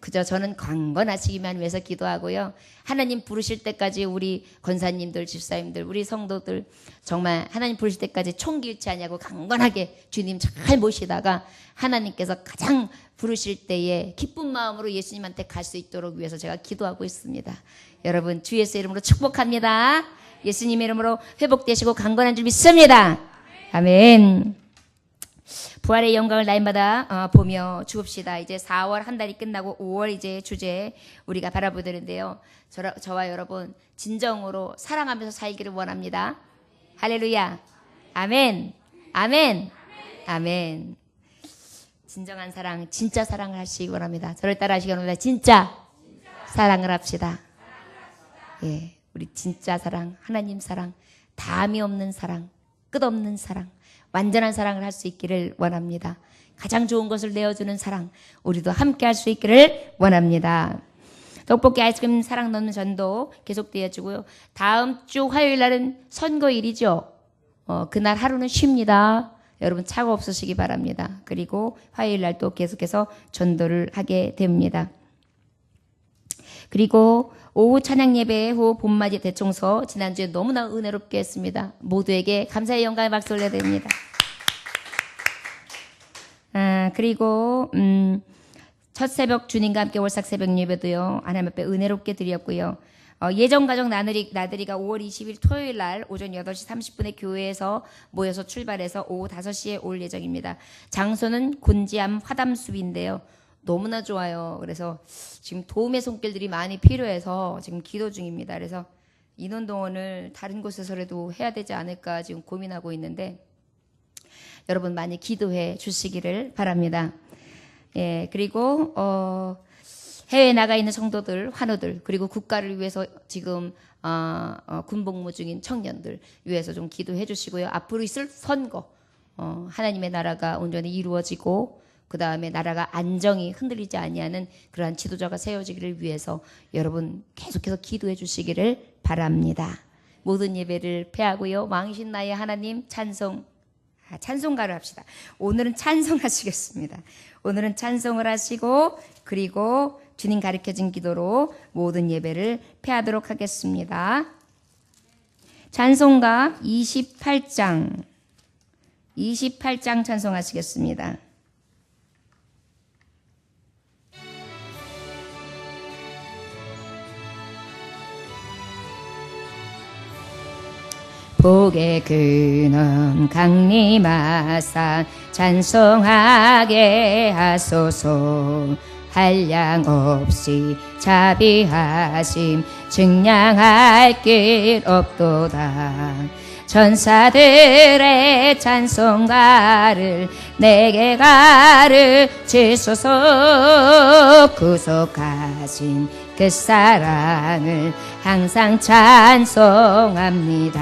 그저 저는 강건하시기만 위해서 기도하고요. 하나님 부르실 때까지 우리 권사님들, 집사님들, 우리 성도들 정말 하나님 부르실 때까지 총기 잃지 아니하고 강건하게 주님 잘 모시다가 하나님께서 가장 부르실 때에 기쁜 마음으로 예수님한테 갈 수 있도록 위해서 제가 기도하고 있습니다. 여러분 주 예수 이름으로 축복합니다. 예수님의 이름으로 회복되시고 강건한 줄 믿습니다. 아멘. 부활의 영광을 날마다 보며 죽읍시다. 이제 4월 한 달이 끝나고 5월 이제 주제 우리가 바라보는데요. 저와 여러분 진정으로 사랑하면서 살기를 원합니다. 할렐루야. 아멘. 아멘. 아멘. 진정한 사랑, 진짜 사랑을 하시기 원합니다. 저를 따라 하시기 원합니다. 진짜 사랑을 합시다. 예, 우리 진짜 사랑, 하나님 사랑, 담이 없는 사랑, 끝없는 사랑, 완전한 사랑을 할 수 있기를 원합니다. 가장 좋은 것을 내어주는 사랑, 우리도 함께 할 수 있기를 원합니다. 떡볶이 아이스크림 사랑 넣는 전도 계속되어지고요. 다음 주 화요일 날은 선거일이죠. 그날 하루는 쉽니다. 여러분 차가 없으시기 바랍니다. 그리고 화요일 날 또 계속해서 전도를 하게 됩니다. 그리고 오후 찬양 예배 후 봄맞이 대청소 지난주에 너무나 은혜롭게 했습니다. 모두에게 감사의 영광의 박수 올려야 됩니다. 그리고 첫 새벽 주님과 함께 월삭 새벽 예배도요. 하나님 앞에 은혜롭게 드렸고요. 예정가족 나들이가 5월 20일 토요일 날 오전 8시 30분에 교회에서 모여서 출발해서 오후 5시에 올 예정입니다. 장소는 곤지암 화담숲인데요. 너무나 좋아요. 그래서 지금 도움의 손길들이 많이 필요해서 지금 기도 중입니다. 그래서 인원동원을 다른 곳에서라도 해야 되지 않을까 지금 고민하고 있는데 여러분 많이 기도해 주시기를 바랍니다. 예, 그리고 해외에 나가 있는 성도들, 환우들, 그리고 국가를 위해서 지금 군복무 중인 청년들 위해서 좀 기도해 주시고요. 앞으로 있을 선거, 하나님의 나라가 온전히 이루어지고 그 다음에 나라가 안정이 흔들리지 아니하는 그러한 지도자가 세워지기를 위해서 여러분 계속해서 기도해 주시기를 바랍니다. 모든 예배를 패하고요. 왕이신 나의 하나님 찬송가를 합시다. 오늘은 찬송하시겠습니다. 오늘은 찬송을 하시고 그리고 주님 가르쳐진 기도로 모든 예배를 패하도록 하겠습니다. 찬송가 28장 찬송하시겠습니다. 복의 근원 강림하사 찬송하게 하소서. 한량 없이 자비하심 증량할 길 없도다. 천사들의 찬송가를 내게 가르치소서. 구속하신 그 사랑을 항상 찬송합니다.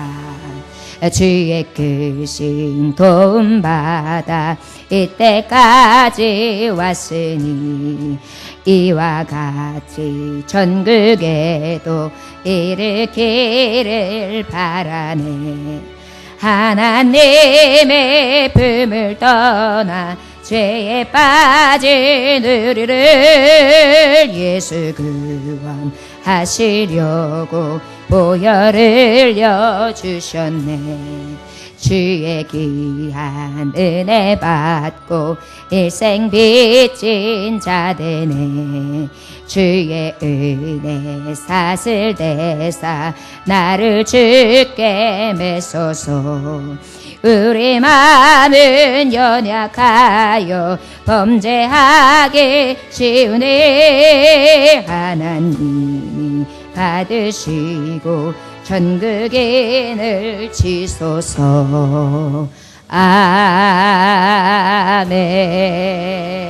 주의 크신 도움받아 이때까지 왔으니 이와 같이 전국에도 일으키를 바라네. 하나님의 품을 떠나 죄에 빠진 우리를 예수 구원하시려고 보혈을 흘려주셨네. 주의 귀한 은혜 받고 일생 빚진 자 되네. 주의 은혜 사슬 대사 나를 주께 메소서. 우리 마음은 연약하여 범죄하기 쉬우니 하나님이 받으시고 전국인을 치소서.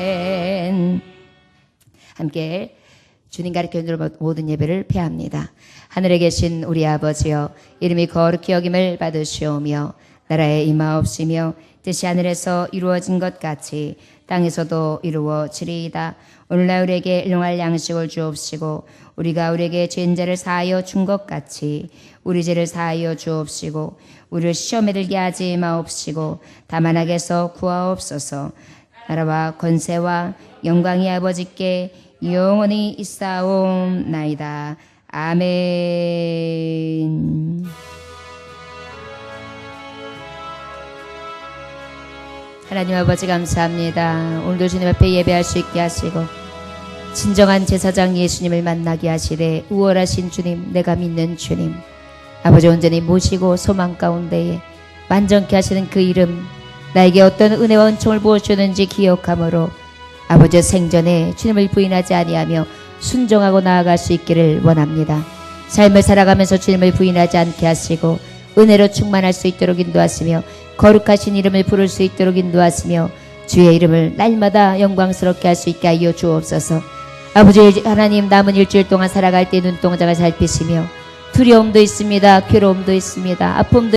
아멘. 함께 주님 가르쳐주는 모든 예배를 폐합니다. 하늘에 계신 우리 아버지여, 이름이 거룩히 여김을 받으시오며 나라에 임하옵시며 뜻이 하늘에서 이루어진 것 같이 땅에서도 이루어지리이다. 오늘날 우리에게 일용할 양식을 주옵시고 우리가 우리에게 죄인자를 사하여 준 것 같이 우리 죄를 사하여 주옵시고 우리를 시험에 들게 하지 마옵시고 다만 악에서 구하옵소서. 나라와 권세와 영광이 아버지께 영원히 있사옵나이다. 아멘. 하나님 아버지 감사합니다. 오늘도 주님 앞에 예배할 수 있게 하시고 진정한 제사장 예수님을 만나게 하시되 우월하신 주님, 내가 믿는 주님, 아버지 온전히 모시고 소망 가운데에 완전케 하시는 그 이름, 나에게 어떤 은혜와 은총을 부어주는지 기억함으로 아버지 생전에 주님을 부인하지 아니하며 순종하고 나아갈 수 있기를 원합니다. 삶을 살아가면서 주님을 부인하지 않게 하시고 은혜로 충만할 수 있도록 인도하시며 거룩하신 이름을 부를 수 있도록 인도하시며 주의 이름을 날마다 영광스럽게 할 수 있게 하여 주옵소서. 아버지 하나님, 남은 일주일 동안 살아갈 때 눈동자가 살피시며 두려움도 있습니다. 괴로움도 있습니다. 아픔도